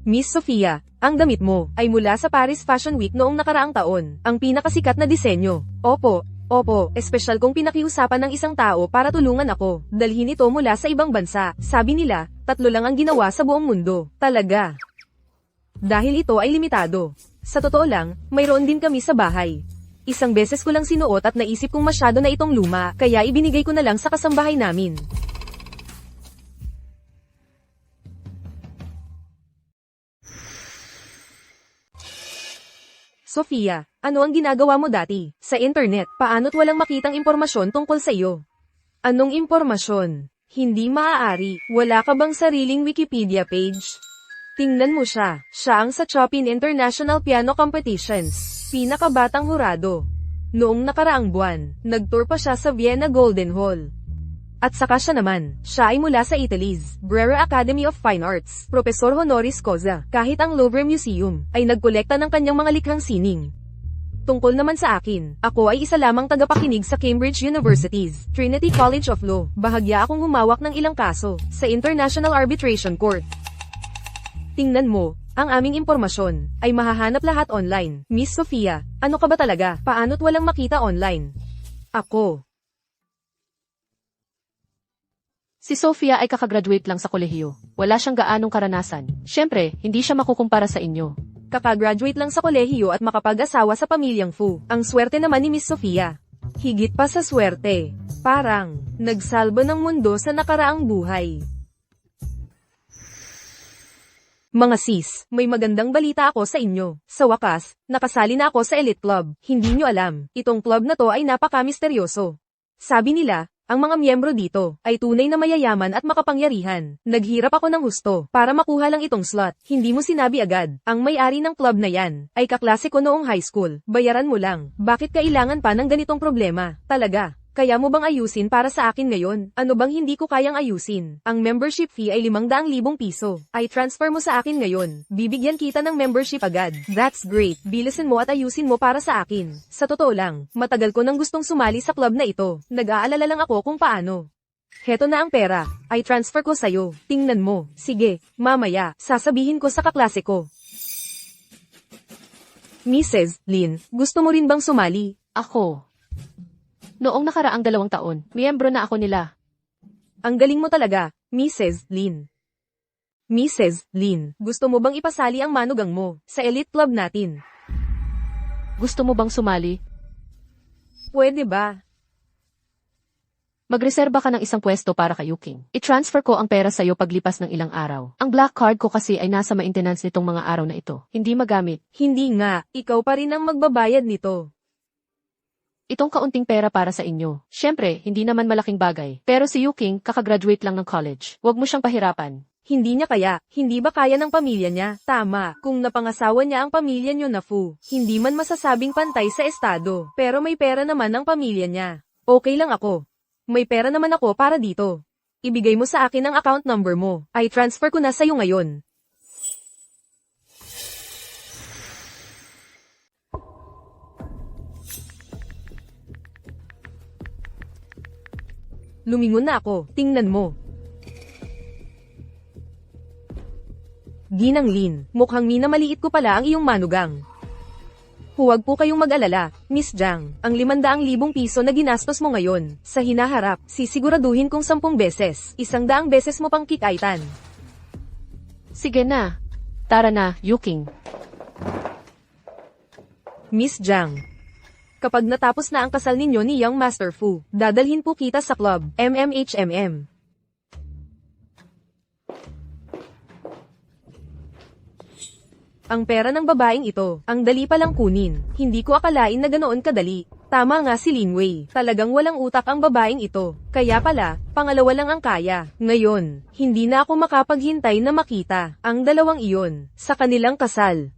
Miss Sofia, ang damit mo ay mula sa Paris Fashion Week noong nakaraang taon. Ang pinakasikat na disenyo. Opo, espesyal kong pinakiusapan ng isang tao para tulungan ako. Dalhin ito mula sa ibang bansa. Sabi nila, 3 lang ang ginawa sa buong mundo. Talaga. Dahil ito ay limitado. Sa totoo lang, mayroon din kami sa bahay. Isang beses ko lang sinuot at naisip kong masyado na itong luma, kaya ibinigay ko na lang sa kasambahay namin. Sofia, ano ang ginagawa mo dati? Sa internet, paano't walang makitang impormasyon tungkol sa iyo? Anong impormasyon? Hindi maaari. Wala ka bang sariling Wikipedia page? Tingnan mo siya. Siya ang sa Chopin International Piano Competitions. Pinakabatang hurado. Noong nakaraang buwan, nagtour pa siya sa Vienna Golden Hall. At saka siya naman, siya ay mula sa Italy's Brera Academy of Fine Arts, Professor Honoris Causa. Kahit ang Louvre Museum ay nagkolekta ng kanyang mga likhang sining. Tungkol naman sa akin, ako ay isa lamang tagapakinig sa Cambridge University's Trinity College of Law. Bahagya akong humawak ng ilang kaso sa International Arbitration Court. Tingnan mo, ang aming impormasyon ay mahahanap lahat online. Miss Sofia, ano ka ba talaga? Paano't walang makita online? Ako. Si Sophia ay kakagraduate lang sa kolehiyo. Wala siyang gaanong karanasan. Siyempre, hindi siya makukumpara sa inyo. Kakagraduate lang sa kolehiyo at makapag-asawa sa pamilyang Fu. Ang swerte naman ni Miss Sofia. Higit pa sa swerte. Parang, nagsalba ng mundo sa nakaraang buhay. Mga sis, may magandang balita ako sa inyo. Sa wakas, nakasali na ako sa Elite Club. Hindi nyo alam, itong club na to ay napaka-misteryoso. Sabi nila, ang mga miyembro dito ay tunay na mayayaman at makapangyarihan. Naghirap ako ng husto para makuha lang itong slot. Hindi mo sinabi agad. Ang may-ari ng club na yan ay kaklase ko noong high school. Bayaran mo lang. Bakit kailangan pa ng ganitong problema? Talaga. Kaya mo bang ayusin para sa akin ngayon? Ano bang hindi ko kayang ayusin? Ang membership fee ay 500,000 piso. Ay transfer mo sa akin ngayon. Bibigyan kita ng membership agad. That's great. Bilisan mo at ayusin mo para sa akin. Sa totoo lang, matagal ko nang gustong sumali sa club na ito. Nag-aalala lang ako kung paano. Heto na ang pera. Ay transfer ko sa'yo. Tingnan mo. Sige, mamaya, sasabihin ko sa kaklase ko. Mrs. Lin, gusto mo rin bang sumali? Ako. Noong nakaraang 2 taon, miyembro na ako nila. Ang galing mo talaga, Mrs. Lin. Mrs. Lin, gusto mo bang ipasali ang manugang mo sa elite club natin? Gusto mo bang sumali? Pwede ba? Magreserba ka ng isang pwesto para kay Yuking. I-transfer ko ang pera sa'yo paglipas ng ilang araw. Ang black card ko kasi ay nasa maintenance nitong mga araw na ito. Hindi magamit. Hindi nga, ikaw pa rin ang magbabayad nito. Itong kaunting pera para sa inyo. Siyempre, hindi naman malaking bagay. Pero si Yuking, kakagraduate lang ng college. Huwag mo siyang pahirapan. Hindi niya kaya, hindi ba kaya ng pamilya niya? Tama, kung napangasawa niya ang pamilya niyo na Fu, hindi man masasabing pantay sa estado, pero may pera naman ang pamilya niya. Okay lang ako. May pera naman ako para dito. Ibigay mo sa akin ang account number mo. Ay transfer ko na sa'yo ngayon. Lumingon na ako, tingnan mo. Ginang Lin, mukhang minamaliit ko pala ang iyong manugang. Huwag po kayong mag-alala, Miss Jiang. Ang 500,000 piso na ginastos mo ngayon, sa hinaharap, sisiguraduhin kong 10 beses, 100 beses mo pang kikaitan. Sige na. Tara na, Yuking. Miss Jiang. Kapag natapos na ang kasal ninyo ni Young Master Fu, dadalhin po kita sa club, MMHMM. Ang pera ng babaeng ito, ang dali palang kunin. Hindi ko akalain na ganoon kadali. Tama nga si Lin Wei, talagang walang utak ang babaeng ito. Kaya pala, pangalawa lang ang kaya. Ngayon, hindi na ako makapaghintay na makita ang dalawang iyon sa kanilang kasal.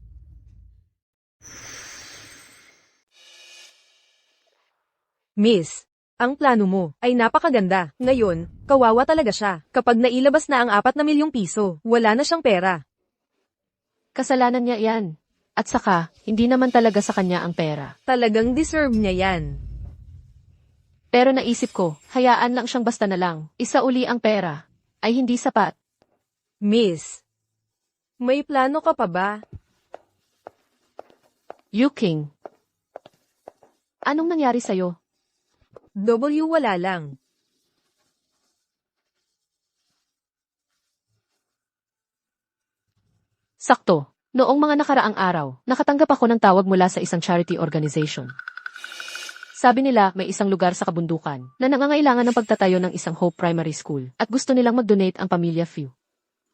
Miss, ang plano mo ay napakaganda. Ngayon, kawawa talaga siya. Kapag nailabas na ang 4 na milyong piso, wala na siyang pera. Kasalanan niya yan. At saka, hindi naman talaga sa kanya ang pera. Talagang deserve niya yan. Pero naisip ko, hayaan lang siyang basta na lang. Isa uli ang pera. Ay hindi sapat. Miss, may plano ka pa ba? Yuking. Anong nangyari sa'yo? Wala lang. Sakto. Noong mga nakaraang araw, nakatanggap ako ng tawag mula sa isang charity organization. Sabi nila may isang lugar sa kabundukan na nangangailangan ng pagtatayo ng isang Hope Primary School at gusto nilang mag-donate ang pamilya Fu.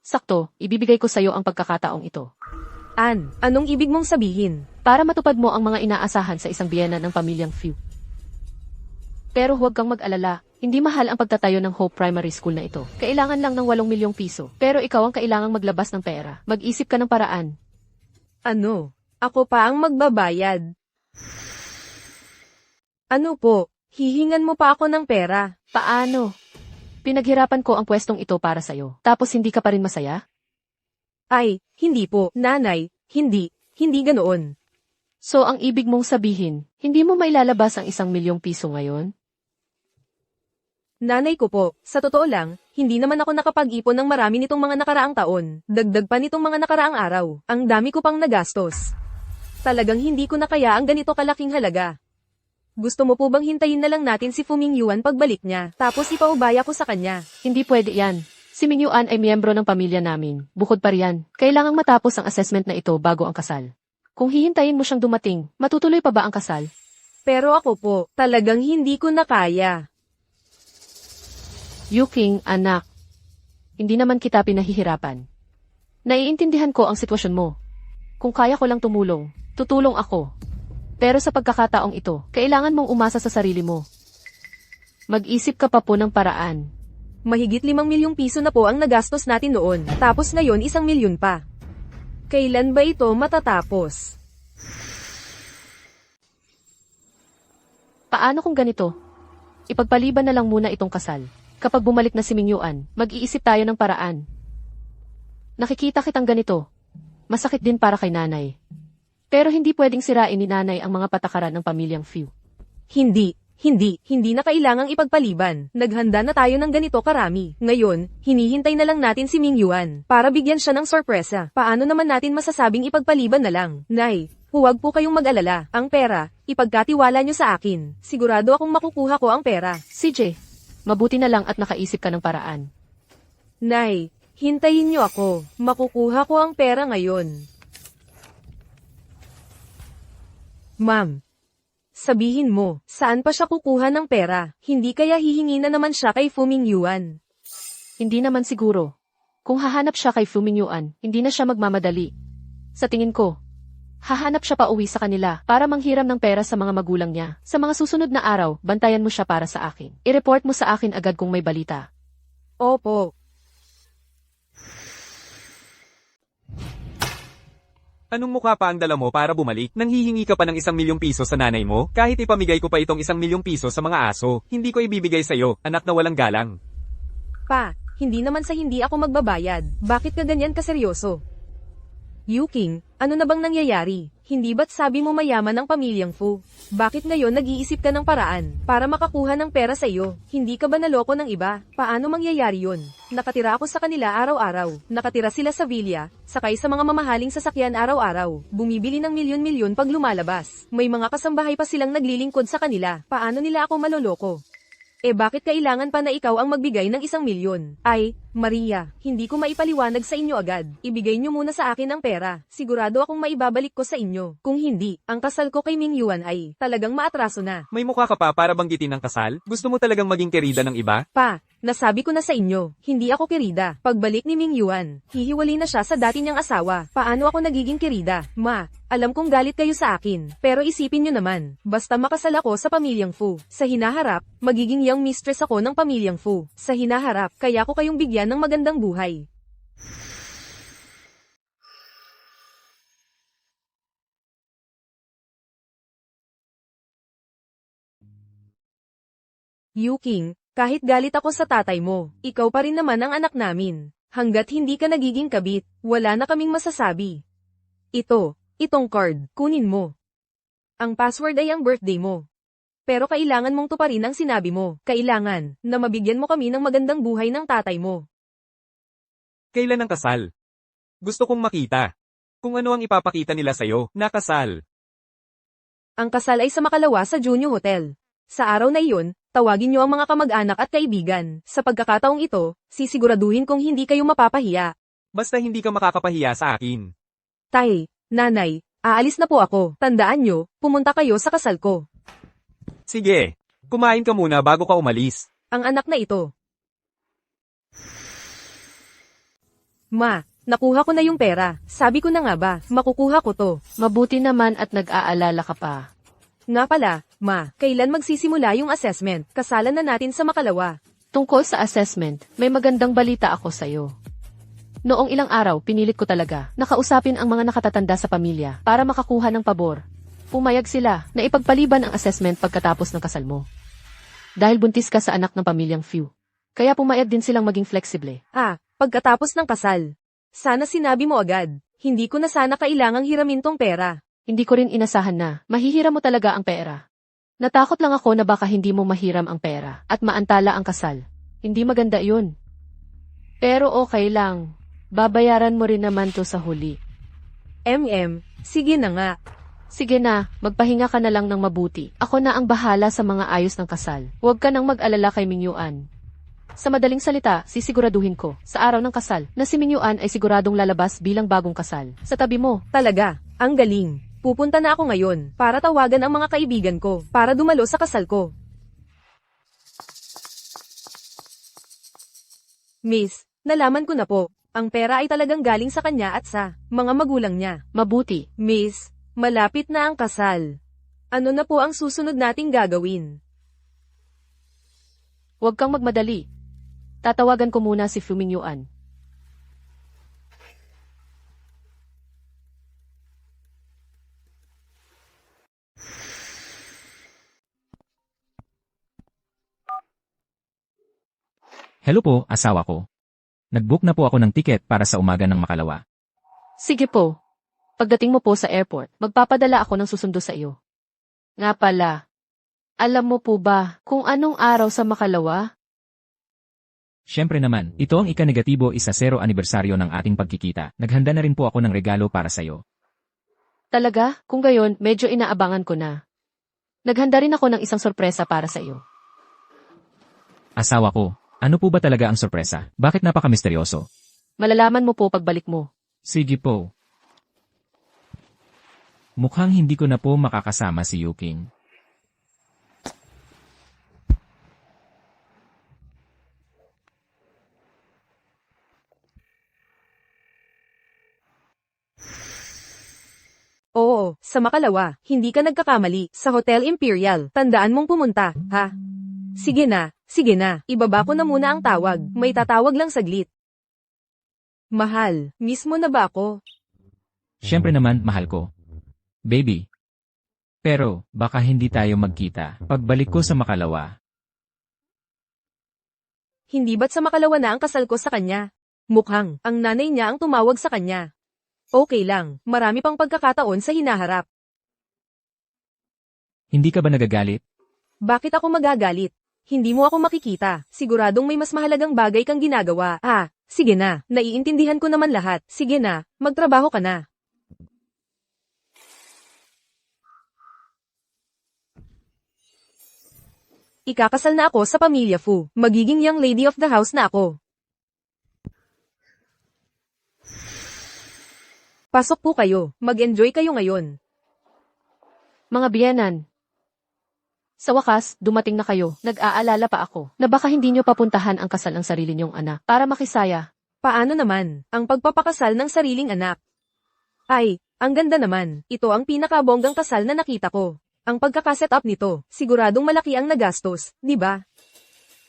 Sakto, ibibigay ko sa iyo ang pagkakataong ito. Anong ibig mong sabihin? Para matupad mo ang mga inaasahan sa isang biyena ng pamilyang Fu. Pero huwag kang mag-alala, hindi mahal ang pagtatayo ng Hope Primary School na ito. Kailangan lang ng 8 milyong piso. Pero ikaw ang kailangang maglabas ng pera. Mag-isip ka ng paraan. Ano? Ako pa ang magbabayad? Ano po? Hihingan mo pa ako ng pera? Paano? Pinaghirapan ko ang pwestong ito para sa'yo. Tapos hindi ka pa rin masaya? Ay, hindi po, nanay. Hindi ganoon. So ang ibig mong sabihin, hindi mo mailalabas ang 1 milyong piso ngayon? Nanay ko po, sa totoo lang, hindi naman ako nakapag-ipon ng marami nitong mga nakaraang taon. Dagdag pa nitong mga nakaraang araw. Ang dami ko pang nagastos. Talagang hindi ko na kaya ang ganito kalaking halaga. Gusto mo po bang hintayin na lang natin si Fu Mingyuan pagbalik niya, tapos ipaubaya ko sa kanya? Hindi pwede yan. Si Mingyuan ay miyembro ng pamilya namin. Bukod pa riyan, kailangang matapos ang assessment na ito bago ang kasal. Kung hihintayin mo siyang dumating, matutuloy pa ba ang kasal? Pero ako po, talagang hindi ko na kaya. Yuking, anak. Hindi naman kita pinahihirapan. Naiintindihan ko ang sitwasyon mo. Kung kaya ko lang tumulong, tutulong ako. Pero sa pagkakataong ito, kailangan mong umasa sa sarili mo. Mag-isip ka pa po ng paraan. Mahigit 5 milyong piso na po ang nagastos natin noon, tapos ngayon 1 milyon pa. Kailan ba ito matatapos? Paano kung ganito? Ipagpaliban na lang muna itong kasal. Kapag bumalik na si Mingyuan, mag-iisip tayo ng paraan. Nakikita kitang ganito. Masakit din para kay nanay. Pero hindi pwedeng sirain ni nanay ang mga patakaran ng pamilyang Fu. Hindi na kailangang ipagpaliban. Naghanda na tayo ng ganito karami. Ngayon, hinihintay na lang natin si Mingyuan para bigyan siya ng sorpresa. Paano naman natin masasabing ipagpaliban na lang? Nay, huwag po kayong mag-alala. Ang pera, ipagkatiwala nyo sa akin. Sigurado akong makukuha ko ang pera. CJ, mabuti na lang at nakaisip ka ng paraan. Nay, hintayin nyo ako. Makukuha ko ang pera ngayon. Ma'am, sabihin mo, saan pa siya kukuha ng pera? Hindi kaya hihingi na naman siya kay Fu Mingyuan? Hindi naman siguro. Kung hahanap siya kay Fu Mingyuan, hindi na siya magmamadali. Sa tingin ko, hahanap siya pa uwi sa kanila para manghiram ng pera sa mga magulang niya. Sa mga susunod na araw, bantayan mo siya para sa akin. I-report mo sa akin agad kung may balita. Opo. Anong mukha pa ang dala mo para bumalik? Nang hihingi ka pa ng 1 milyong piso sa nanay mo? Kahit ipamigay ko pa itong 1 milyong piso sa mga aso, hindi ko ibibigay sa'yo, anak na walang galang. Pa, hindi naman sa hindi ako magbabayad. Bakit ka ganyan kaseryoso? Yuking, Ano na bang nangyayari? Hindi ba't sabi mo mayaman ang pamilyang Fu? Bakit ngayon nag-iisip ka ng paraan para makakuha ng pera sa iyo? Hindi ka ba naloko ng iba? Paano mangyayari yun? Nakatira ako sa kanila araw-araw. Nakatira sila sa villa, sakay sa mga mamahaling sasakyan araw-araw. Bumibili ng milyon-milyon pag lumalabas. May mga kasambahay pa silang naglilingkod sa kanila. Paano nila ako maloloko? Bakit kailangan pa na ikaw ang magbigay ng 1,000,000? Ay, Maria, hindi ko maipaliwanag sa inyo agad. Ibigay niyo muna sa akin ang pera. Sigurado akong maibabalik ko sa inyo. Kung hindi, ang kasal ko kay Ming Yuan ay talagang maatraso na. May mukha ka pa para banggitin ng kasal? Gusto mo talagang maging kerida ng iba? Pa, nasabi ko na sa inyo, hindi ako kerida. Pagbalik ni Ming Yuan, hihiwalay na siya sa dati niyang asawa. Paano ako nagiging kerida? Ma, alam kong galit kayo sa akin, pero isipin niyo naman, basta makasal ako sa pamilyang Fu. Sa hinaharap, magiging young mistress ako ng pamilyang Fu. Sa hinaharap, kaya ko kayong bigyan ng magandang buhay. Yuking, kahit galit ako sa tatay mo, ikaw pa rin naman ang anak namin. Hanggat hindi ka nagiging kabit, wala na kaming masasabi. Itong card, kunin mo. Ang password ay ang birthday mo. Pero kailangan mong tuparin ang sinabi mo. Kailangan na mabigyan mo kami ng magandang buhay ng tatay mo. Kailan ang kasal? Gusto kong makita. Kung ano ang ipapakita nila sa'yo, na kasal. Ang kasal ay sa Makalawa sa Junyo Hotel. Sa araw na iyon, tawagin niyo ang mga kamag-anak at kaibigan. Sa pagkakataong ito, sisiguraduhin kong hindi kayo mapapahiya. Basta hindi ka makakapahiya sa akin. Tay, nanay, aalis na po ako. Tandaan nyo, pumunta kayo sa kasal ko. Sige, kumain ka muna bago ka umalis. Ang anak na ito. Ma, nakuha ko na yung pera. Sabi ko na nga ba, makukuha ko to. Mabuti naman at nag-aalala ka pa. Nga pala, ma, kailan magsisimula yung assessment? Kasalan na natin sa Makalawa. Tungkol sa assessment, may magandang balita ako sa'yo. Noong ilang araw, pinilit ko talaga na kausapin ang mga nakatatanda sa pamilya para makakuha ng pabor. Pumayag sila na ipagpaliban ang assessment pagkatapos ng kasal mo. Dahil buntis ka sa anak ng pamilyang Fu. Kaya pumayag din silang maging flexible. Pagkatapos ng kasal. Sana sinabi mo agad. Hindi ko na sana kailangang hiramin tong pera. Hindi ko rin inasahan na mahihiram mo talaga ang pera. Natakot lang ako na baka hindi mo mahiram ang pera at maantala ang kasal. Hindi maganda yun. Pero okay lang. Babayaran mo rin naman to sa huli. Sige na nga. Sige na, magpahinga ka na lang ng mabuti. Ako na ang bahala sa mga ayos ng kasal. Huwag ka nang mag-alala kay Ming Yuan. Sa madaling salita, sisiguraduhin ko, sa araw ng kasal, na si Ming Yuan ay siguradong lalabas bilang bagong kasal. Sa tabi mo. Talaga, ang galing. Pupunta na ako ngayon, para tawagan ang mga kaibigan ko, para dumalo sa kasal ko. Miss, nalaman ko na po. Ang pera ay talagang galing sa kanya at sa mga magulang niya. Mabuti. Miss, malapit na ang kasal. Ano na po ang susunod nating gagawin? Huwag kang magmadali. Tatawagan ko muna si Fu Ming Yuan. Hello po, asawa ko. Nag-book na po ako ng tiket para sa umaga ng Makalawa. Sige po. Pagdating mo po sa airport, magpapadala ako ng susundo sa iyo. Nga pala, alam mo po ba kung anong araw sa Makalawa? Siyempre naman, ito ang ika-negatibo 10 anibersaryo ng ating pagkikita. Naghanda na rin po ako ng regalo para sa'yo. Talaga? Kung gayon, medyo inaabangan ko na. Naghanda rin ako ng isang sorpresa para sa iyo. Asawa ko, ano po ba talaga ang sorpresa? Bakit napaka-misteryoso? Malalaman mo po pagbalik mo. Sige po. Mukhang hindi ko na po makakasama si Yuking. Oo, sa Makalawa, hindi ka nagkakamali. Sa Hotel Imperial, tandaan mong pumunta, ha? Sige na, ibaba ko na muna ang tawag. May tatawag lang saglit. Mahal, miss mo na ba ako? Siyempre naman, mahal ko. Baby. Pero, baka hindi tayo magkita. Pagbalik ko sa Makalawa. Hindi ba't sa Makalawa na ang kasal ko sa kanya? Mukhang, ang nanay niya ang tumawag sa kanya. Okay lang, marami pang pagkakataon sa hinaharap. Hindi ka ba nagagalit? Bakit ako magagalit? Hindi mo ako makikita. Siguradong may mas mahalagang bagay kang ginagawa. Sige na, naiintindihan ko naman lahat. Sige na, magtrabaho ka na. Ikakasal na ako sa pamilya Fu. Magiging young lady of the house na ako. Pasok po kayo. Mag-enjoy kayo ngayon. Mga biyenan. Sa wakas, dumating na kayo. Nag-aalala pa ako na baka hindi nyo papuntahan ang kasal ng sarili nyong anak para makisaya. Paano naman, ang pagpapakasal ng sariling anak? Ay, ang ganda naman. Ito ang pinakabonggang kasal na nakita ko. Ang pagkakaset up nito, siguradong malaki ang nagastos, di ba?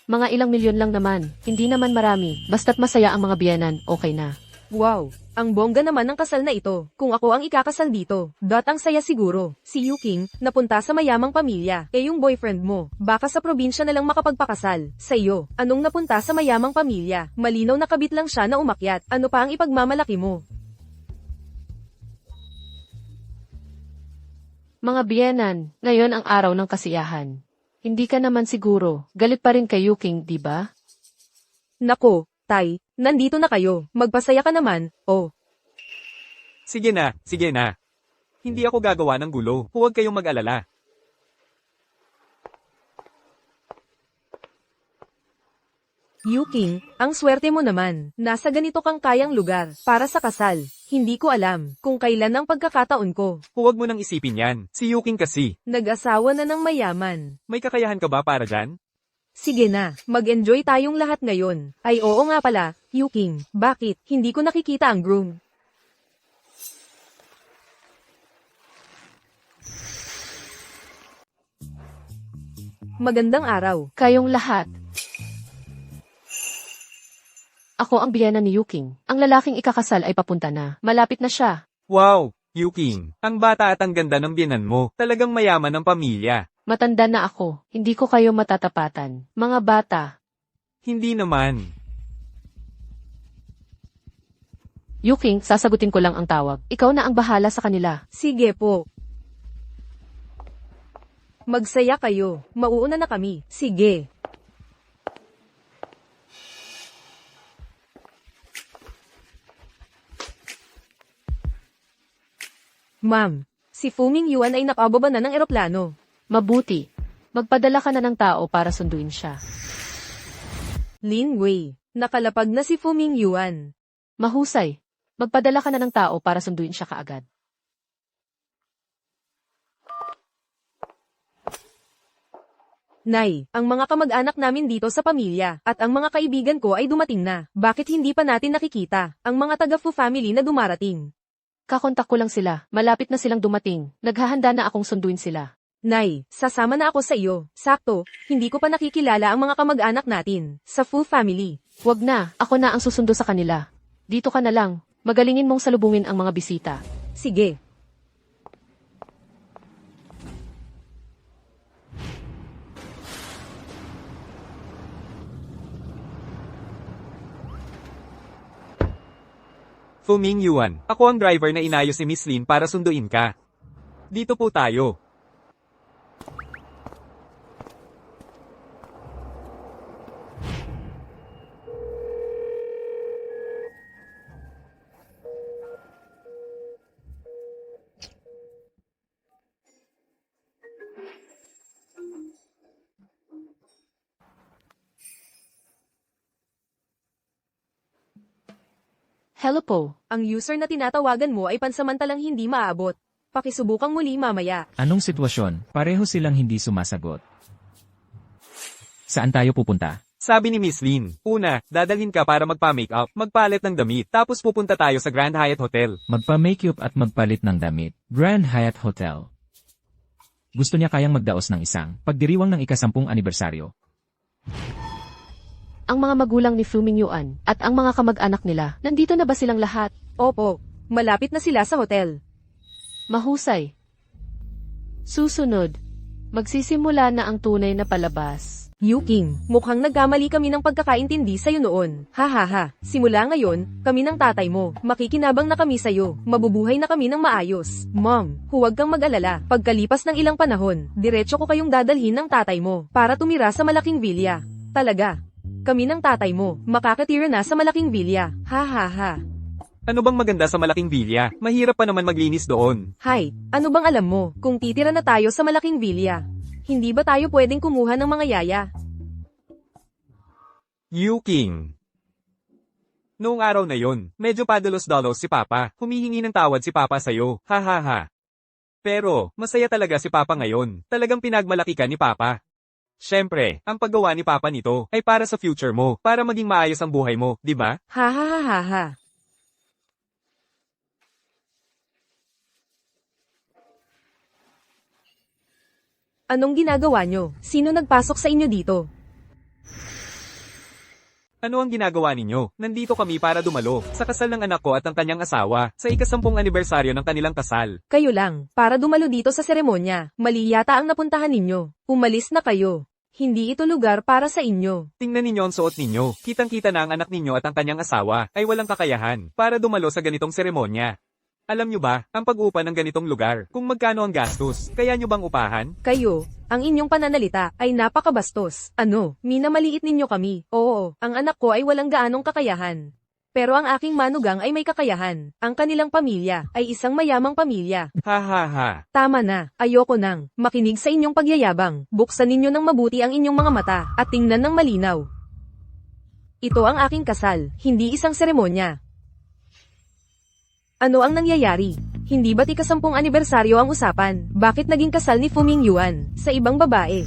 Mga ilang milyon lang naman, hindi naman marami. Basta't masaya ang mga biyenan, okay na. Wow, ang bongga naman ng kasal na ito. Kung ako ang ikakasal dito, ang saya siguro. Si Yuking, napunta sa mayamang pamilya. Yung boyfriend mo, baka sa probinsya na lang makapagpakasal. Sa iyo, anong napunta sa mayamang pamilya? Malinaw na kabit lang siya na umakyat. Ano pa ang ipagmamalaki mo? Mga biyenan, ngayon ang araw ng kasiyahan. Hindi ka naman siguro, galit pa rin kay Yuking, di ba? Nako, Tay, nandito na kayo. Magpasaya ka naman, oh. Sige na, sige na. Hindi ako gagawa ng gulo. Huwag kayong mag-alala. Yuking, ang swerte mo naman. Nasa ganito kang kayang lugar, para sa kasal. Hindi ko alam, kung kailan ang pagkakataon ko. Huwag mo nang isipin yan. Si Yuking kasi. Nag-asawa na ng mayaman. May kakayahan ka ba para dyan? Sige na, mag-enjoy tayong lahat ngayon. Ay oo nga pala, Yuking, bakit? Hindi ko nakikita ang groom. Magandang araw. Kayong lahat. Ako ang biyena ni Yuking. Ang lalaking ikakasal ay papunta na. Malapit na siya. Wow, Yuking. Ang bata at ang ganda ng biyenan mo. Talagang mayaman ng pamilya. Matanda na ako. Hindi ko kayo matatapatan. Mga bata. Hindi naman. Yuking, sasagutin ko lang ang tawag. Ikaw na ang bahala sa kanila. Sige po. Magsaya kayo. Mauuna na kami. Sige. Ma'am, si Fuming Yuan ay nakababa na ng eroplano. Mabuti. Magpadala ka na ng tao para sunduin siya. Lin Wei, nakalapag na si Fuming Yuan. Mahusay. Magpadala ka na ng tao para sunduin siya kaagad. Nay, ang mga kamag-anak namin dito sa pamilya, at ang mga kaibigan ko ay dumating na. Bakit hindi pa natin nakikita ang mga taga-Fu family na dumarating? Kakontak ko lang sila. Malapit na silang dumating. Naghahanda na akong sunduin sila. Nay, sasama na ako sa iyo. Sakto, hindi ko pa nakikilala ang mga kamag-anak natin sa Fu family. Wag na. Ako na ang susundo sa kanila. Dito ka na lang. Magalingin mong salubungin ang mga bisita. Sige. Fuming Yuan, ako ang driver na inayos si Miss Lin para sunduin ka. Dito po tayo. Hello po. Ang user na tinatawagan mo ay pansamantalang hindi maabot. Pakisubukang muli mamaya. Anong sitwasyon? Pareho silang hindi sumasagot. Saan tayo pupunta? Sabi ni Miss Lin, una, dadalhin ka para magpa-makeup, magpalit ng damit, tapos pupunta tayo sa Grand Hyatt Hotel. Magpa-makeup at magpalit ng damit. Grand Hyatt Hotel. Gusto niya kayang magdaos ng isang pagdiriwang ng ika-10 anibersaryo. Ang mga magulang ni Fuming Yuan at ang mga kamag-anak nila, nandito na ba silang lahat? Opo, malapit na sila sa hotel. Mahusay. Susunod. Magsisimula na ang tunay na palabas. Yuking, mukhang nagkamali kami ng pagkakaintindi sa'yo noon. Ha ha ha, simula ngayon, kami ng tatay mo, makikinabang na kami sa'yo, mabubuhay na kami ng maayos. Mom, huwag kang mag-alala, pagkalipas ng ilang panahon, diretso ko kayong dadalhin ng tatay mo, para tumira sa malaking vilya. Talaga. Kami ng tatay mo, makakatira na sa malaking vilya. Ha ha ha. Ano bang maganda sa malaking vilya? Mahirap pa naman maglinis doon. Hay, ano bang alam mo, kung titira na tayo sa malaking vilya? Hindi ba tayo pwedeng kumuha ng mga yaya? Yuking. Noong araw na yon, medyo padalos-dalos si Papa. Humihingi ng tawad si Papa sa'yo. Ha ha ha. Pero, masaya talaga si Papa ngayon. Talagang pinagmalaki ka ni Papa. Siyempre, ang paggawa ni Papa nito ay para sa future mo, para maging maayos ang buhay mo, di ba? Ha ha ha ha ha. Anong ginagawa nyo? Sino nagpasok sa inyo dito? Ano ang ginagawa ninyo? Nandito kami para dumalo sa kasal ng anak ko at ang kanyang asawa sa ika-10 anibersaryo ng kanilang kasal. Kayo lang, para dumalo dito sa seremonya. Mali yata ang napuntahan ninyo. Umalis na kayo. Hindi ito lugar para sa inyo. Tingnan ninyo ang suot ninyo. Kitang-kita na ang anak ninyo at ang kanyang asawa ay walang kakayahan para dumalo sa ganitong seremonya. Alam nyo ba, ang pag-upa ng ganitong lugar, kung magkano ang gastos, kaya nyo bang upahan? Kayo, ang inyong pananalita ay napakabastos. Ano, minamaliit ninyo kami. Oo, ang anak ko ay walang gaanong kakayahan. Pero ang aking manugang ay may kakayahan. Ang kanilang pamilya ay isang mayamang pamilya. Ha ha ha. Tama na, ayoko nang makinig sa inyong pagyayabang. Buksan ninyo ng mabuti ang inyong mga mata at tingnan ng malinaw. Ito ang aking kasal, hindi isang seremonya. Ano ang nangyayari? Hindi ba't ika-10 anibersaryo ang usapan? Bakit naging kasal ni Fuming Yuan sa ibang babae?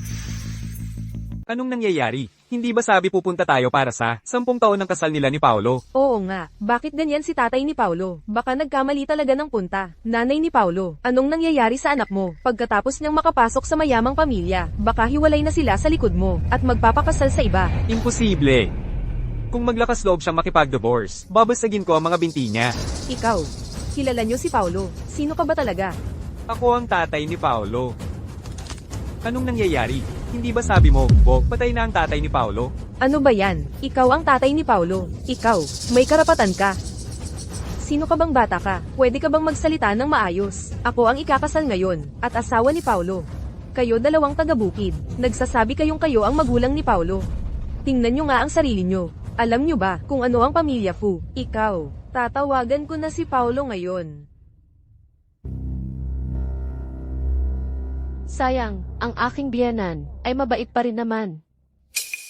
Anong nangyayari? Hindi ba sabi pupunta tayo para sa 10 taon ng kasal nila ni Paolo? Oo nga, bakit ganyan si tatay ni Paulo? Baka nagkamali talaga ng punta. Nanay ni Paulo, anong nangyayari sa anak mo? Pagkatapos niyang makapasok sa mayamang pamilya, baka hiwalay na sila sa likod mo at magpapakasal sa iba. Imposible! Kung maglakas loob siyang makipag-divorce, babasagin ko ang mga binti niya. Ikaw, kilala niyo si Paulo. Sino ka ba talaga? Ako ang tatay ni Paolo. Anong nangyayari? Hindi ba sabi mo, Bo, patay na ang tatay ni Paolo? Ano ba yan? Ikaw ang tatay ni Paulo. Ikaw, may karapatan ka. Sino ka bang bata ka? Pwede ka bang magsalita ng maayos? Ako ang ikakasal ngayon, at asawa ni Paulo. Kayo dalawang taga-bukid. Nagsasabi kayong kayo ang magulang ni Paulo. Tingnan nyo nga ang sarili nyo. Alam nyo ba kung ano ang pamilya Fu? Ikaw, tatawagan ko na si Paulo ngayon. Sayang, ang aking biyenan ay mabait pa rin naman.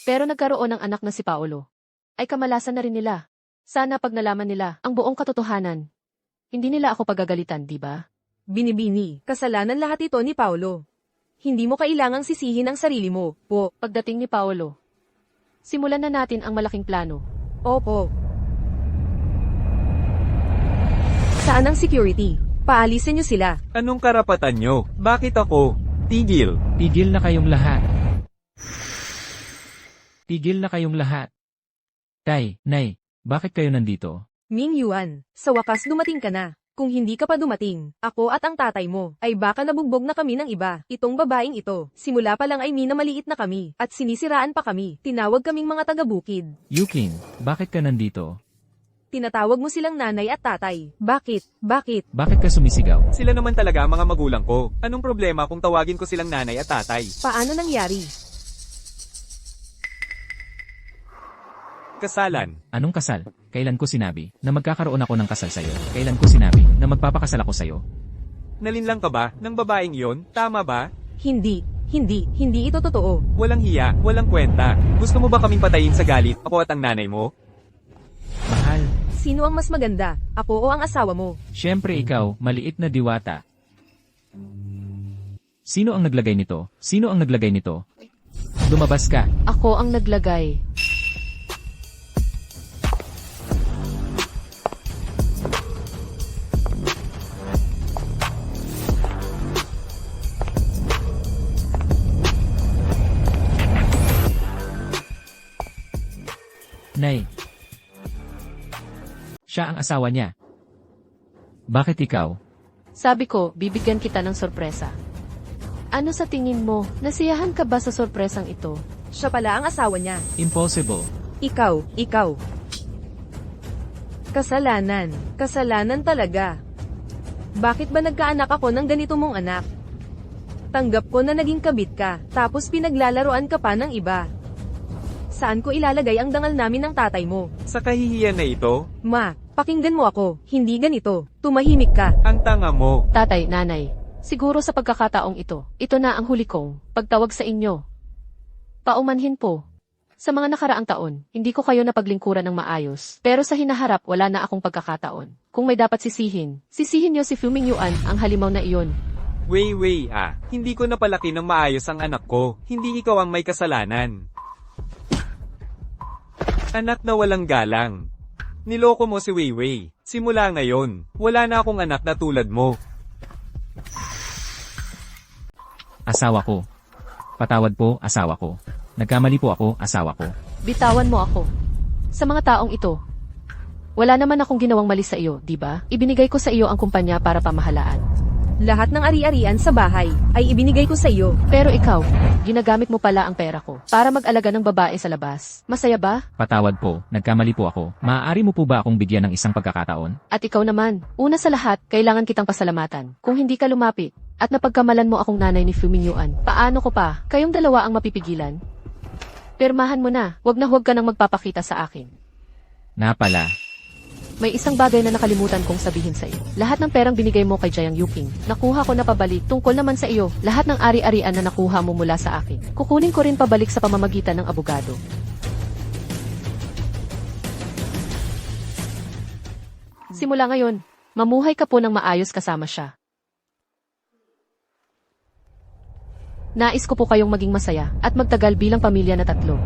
Pero nagkaroon ng anak na si Paolo. Ay kamalasan na rin nila. Sana pag nalaman nila ang buong katotohanan, hindi nila ako pagagalitan, di ba? Binibini, kasalanan lahat ito ni Paulo. Hindi mo kailangang sisihin ang sarili mo, po. Pagdating ni Paolo, simulan na natin ang malaking plano. Opo. Saan ang security? Paalisin nyo sila. Anong karapatan nyo? Bakit ako? Tigil. Tigil na kayong lahat. Tigil na kayong lahat. Tay, Nay, bakit kayo nandito? Ming Yuan, sa wakas dumating ka na. Kung hindi ka pa dumating, ako at ang tatay mo, ay baka nabugbog na kami ng iba. Itong babaeng ito, simula pa lang ay minamaliit na kami, at sinisiraan pa kami. Tinawag kaming mga taga-bukid. Yuking, bakit ka nandito? Tinatawag mo silang nanay at tatay. Bakit? Bakit? Bakit ka sumisigaw? Sila naman talaga ang mga magulang ko. Anong problema kung tawagin ko silang nanay at tatay? Paano nangyari? Kasalan. Anong kasal? Kailan ko sinabi na magkakaroon ako ng kasal sa'yo? Kailan ko sinabi na magpapakasal ako sa'yo? Nalinlang ka ba ng babaeng yon? Tama ba? Hindi ito totoo. Walang hiya, walang kwenta. Gusto mo ba kaming patayin sa galit, ako at ang nanay mo? Mahal, Sino ang mas maganda? Ako o ang asawa mo? syempre ikaw, maliit na diwata. Sino ang naglagay nito? Sino ang naglagay nito? Lumabas ka. Ako ang naglagay. Nay. Siya ang asawa niya. Bakit ikaw? Sabi ko, bibigyan kita ng sorpresa. Ano sa tingin mo? Nasiyahan ka ba sa sorpresang ito? Siya pala ang asawa niya. Impossible. Ikaw. Kasalanan talaga. Bakit ba nagkaanak ako ng ganito mong anak? Tanggap ko na naging kabit ka, tapos pinaglalaroan ka pa ng iba. Saan ko ilalagay ang dangal namin ng tatay mo? Sa kahihiyan na ito, Ma, pakinggan mo ako, hindi ganito. Tumahimik ka. ang tanga mo. Tatay, nanay, siguro sa pagkakataong ito na ang huli kong pagtawag sa inyo. Paumanhin po. Sa mga nakaraang taon, hindi ko kayo napaglingkuran ng maayos, pero sa hinaharap wala na akong pagkakataon. Kung may dapat sisihin niyo si Fuming Yuan, ang halimaw na iyon. Wei, hindi ko napalaki ng maayos ang anak ko. Hindi ikaw ang may kasalanan. Anak na walang galang. Niloko mo si Wei. Simula ngayon, wala na akong anak na tulad mo. Asawa ko. Patawad po, asawa ko. Nagkamali po ako, asawa ko. Bitawan mo ako. Sa mga taong ito, wala naman akong ginawang mali sa iyo, di ba? Ibinigay ko sa iyo ang kumpanya para pamahalaan. Lahat ng ari-arian sa bahay ay ibinigay ko sa iyo. Pero ikaw, ginagamit mo pala ang pera ko para mag-alaga ng babae sa labas. Masaya ba? Patawad po, nagkamali po ako. Maaari mo po ba akong bigyan ng isang pagkakataon? At ikaw naman, una sa lahat, kailangan kitang pasalamatan. Kung hindi ka lumapit, at napagkamalan mo akong nanay ni Fuming Yuan, paano ko pa? Kayong dalawa ang mapipigilan? Pirmahan mo na huwag ka nang magpapakita sa akin. Na pala. May isang bagay na nakalimutan kong sabihin sa iyo. Lahat ng perang binigay mo kay Jiang Yuking, nakuha ko na pabalik. Tungkol naman sa iyo, lahat ng ari-arian na nakuha mo mula sa akin, kukunin ko rin pabalik sa pamamagitan ng abogado. Simula ngayon, mamuhay ka po ng maayos kasama siya. Nais ko po kayong maging masaya at magtagal bilang pamilya na tatlo.